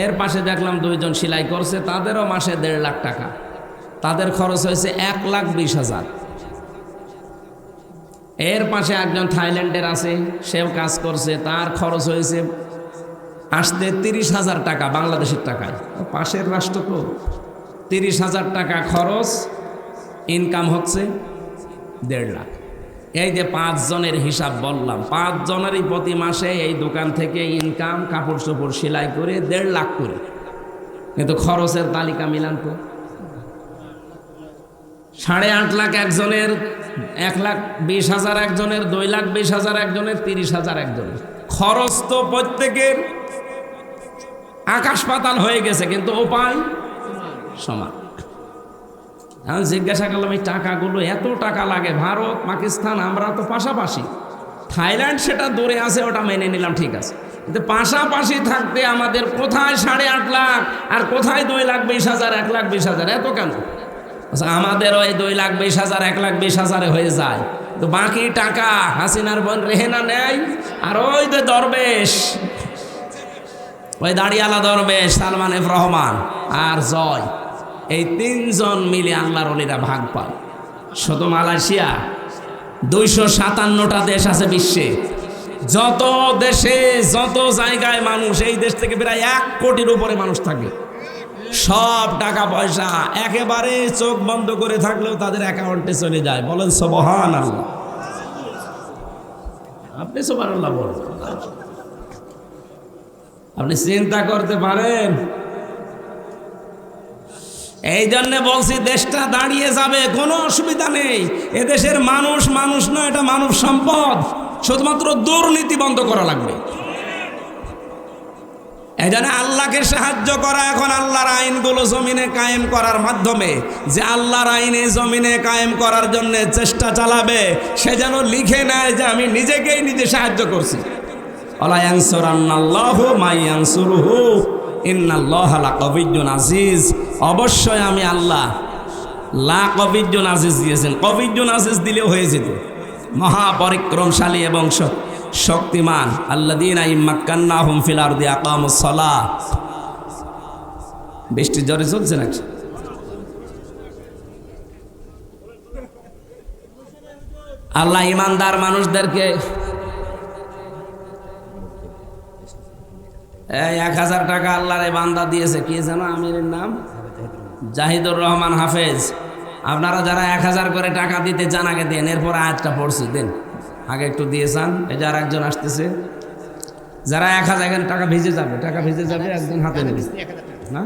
এর পাশে দেখলাম 2 জন সেলাই করছে, তাদেরও মাসে 1.5 লাখ টাকা। তাদের খরচ হয়েছে 1,20,000। এর পাশে একজন থাইল্যান্ডের আছে, সেও কাজ করছে, তার খরচ হয়েছে আসতে 30,000 টাকা বাংলাদেশের টাকায়। পাশের রাষ্ট্র তো, 30,000 টাকা খরচ, ইনকাম হচ্ছে 1.5 লাখ। এই যে 5 জনের হিসাব বললাম, 5 জনেরই প্রতি মাসে এই দোকান থেকে ইনকাম, কাপড় চোপড় সেলাই করে 1.5 লাখ করে। কিন্তু খরচের তালিকা মিলান তো, 8.5 লাখ একজনের, 1,20,000 একজনের, 2,20,000 একজনের, 30,000 একজনের। খরচ তো প্রত্যেকের আকাশ পাতাল হয়ে গেছে, কিন্তু উপায় সমান। আমি জিজ্ঞাসা করলাম, এই টাকাগুলো, এত টাকা লাগে? ভারত, পাকিস্তান, আমরা তো পাশাপাশি। থাইল্যান্ড সেটা দূরে আছে, ওটা মেনে নিলাম, ঠিক আছে। কিন্তু পাশাপাশি থাকতে আমাদের কোথায় 8.5 লাখ আর কোথায় 2,20,000, 1,20,000? এত কেন? আমাদেরও এই 2,20,000, 1,20,000 হয়ে যায়। তো বাকি টাকা হাসিনার বোন রেহেনা নেয়, আর ওই যে দরবেশ, ওই দাড়িয়ালা দরবেশ সালমান এফ রহমান আর জয়, এই 3 জন মিলে আল্লাহর ওলিরা ভাগ পায়। শুধু মালয়েশিয়া 257টা দেশ আছে বিশ্বে। যত দেশে, যত জায়গায় মানুষ, এই দেশ থেকে প্রায় 1 কোটির উপরে মানুষ থাকে। সব টাকা পয়সা একেবারে চোখ বন্ধ করে থাকলেও তাদের অ্যাকাউন্টে চলে যায়। বলেন সুবহানাল্লাহ। আপনি সুবহানাল্লাহ বলেন। আপনি চিন্তা করতে পারেন, এই জন্য বলছি দেশটা দাঁড়িয়ে যাবে, কোনো অসুবিধা নেই। এদেশের মানুষ মানুষ না, এটা মানব সম্পদ। শুধুমাত্র দুর্নীতি বন্ধ করা লাগবে। এই জন্য আল্লাহকে সাহায্য করা, এখন আল্লাহর আইনগুলো জমিনে কায়েম করার মাধ্যমে, যে আল্লাহর আইনে জমিনে কায়েম করার জন্য চেষ্টা চালাবে, সে যেন লিখে নেয় যে আমি নিজেকেই নিজে সাহায্য করছি। আলা ইয়ানসুরান্নাল্লাহু মা ইয়ানসুরুহু ইন্নাল্লাহা লাকাবিয়্যুন আজিজ। অবশ্যই আমি আল্লাহ লাকাবিয়্যুন আজিজ দিয়েছেন। কবিয়্যুন আজিজ দিলেও হয়ে যেত। মহাপরিক্রমশালী এবং শক্তিমান। আল্লাযীনা ইম্মাক্কান্নাহুম ফিল আরদি আকামুস সালাহ। বৃষ্টি জোরে চলছে নাকি? আল্লাহ ইমানদার মানুষদেরকে 1000 টাকা আল্লাহর বান্দা দিয়েছে। কি যেন আমিরের নাম? জাহিদুর রহমান হাফেজ। আপনারা যারা 1000 করে টাকা দিতে চান আগে দেন, এরপর আয়াতটা পড়ছি দেন, আগে একটু দিয়ে চান। এই যে আরেকজন আসতেছে, যারা 1000 এখানে টাকা ভিজে যাবে, টাকা ভিজে যাবে, একজন হাতে নেবে না।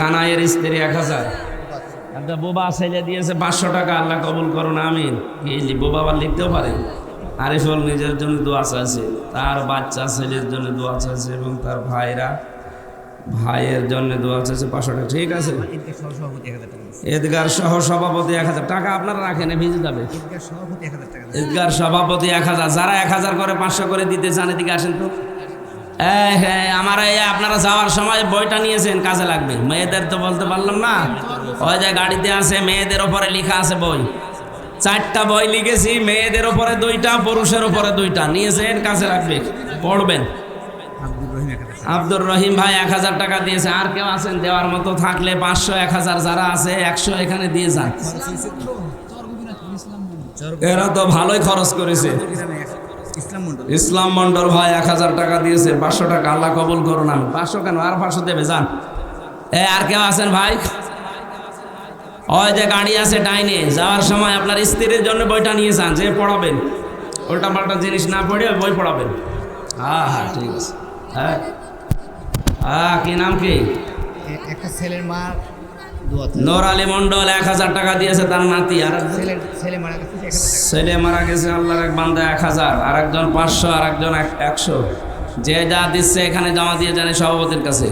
কানাইয়ের স্ত্রী 1000। একটা বোবা ছেলে দিয়েছে 500 টাকা। আল্লাহ কবুল করো না, আমিন। কি বোবা আবার লিখতেও পারে। আরিফুল নিজের জন্য দোয়া চাইছে, তার বাচ্চা ছেলের জন্য দোয়া চাইছে, এবং তার ভাইয়ের জন্য দোয়া চাইছে 500 টাকা। ঠিক আছে, ঈদগার সহ সভাপতি 1000 টাকা আপনারা রাখেন, ভিজে যাবে। ঈদগার সভাপতি 1000। যারা 1000 করে 500 করে দিতে চান এদিকে আসেন তো। হ্যাঁ, আমার আপনারা যাওয়ার সময় বইটা নিয়েছেন, কাজে লাগবে। মেয়েদের তো বলতে পারলাম না, ওই যে গাড়িতে আছে, মেয়েদের ওপরে লেখা আছে বই। 4টা বই লিখেছি, মেয়েদের ওপরে 2টা, পুরুষের ওপরে 2টা নিয়েছেন, কাজে রাখবে, পড়বেন। আব্দুর রহিম ভাই 1000 টাকা দিয়েছে। আর কেউ আছেন দেওয়ার মতো? থাকলে 500, 1000 যারা আছে 100 এখানে দিয়ে যান। এরা তো ভালোই খরচ করেছে। ইসলাম মন্ডল ভাই 1000 টাকা দিয়েছে, 500 টাকা। আল্লাহ কবুল করুন। আমি 500 কেন, আর 500 দেবে, যান। আর কেউ আছেন ভাই? ওই যে গাড়ি আছে ডাইনে, যাওয়ার সময় আপনার স্ত্রীর জন্য বইটা নিয়ে যান, যে পড়াবেন। উল্টা পাল্টা জিনিস না পড়ে বই পড়াবেন। হ্যাঁ, ঠিক আছে। কি নাম কি? একটা ছেলের মা নূর আলী মন্ডল 1000 টাকা দিয়েছে, তার নাতি। আর ছেলে মারা গেছে আল্লাহর এক বান্দা 1000, আর একজন 500, আর একজন 100। যে যা দিচ্ছে এখানে জমা দিয়ে জানে সভাপতির কাছে।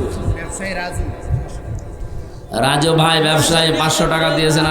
রাজু ভাই ব্যবসায়ী 500 টাকা দিয়েছেন।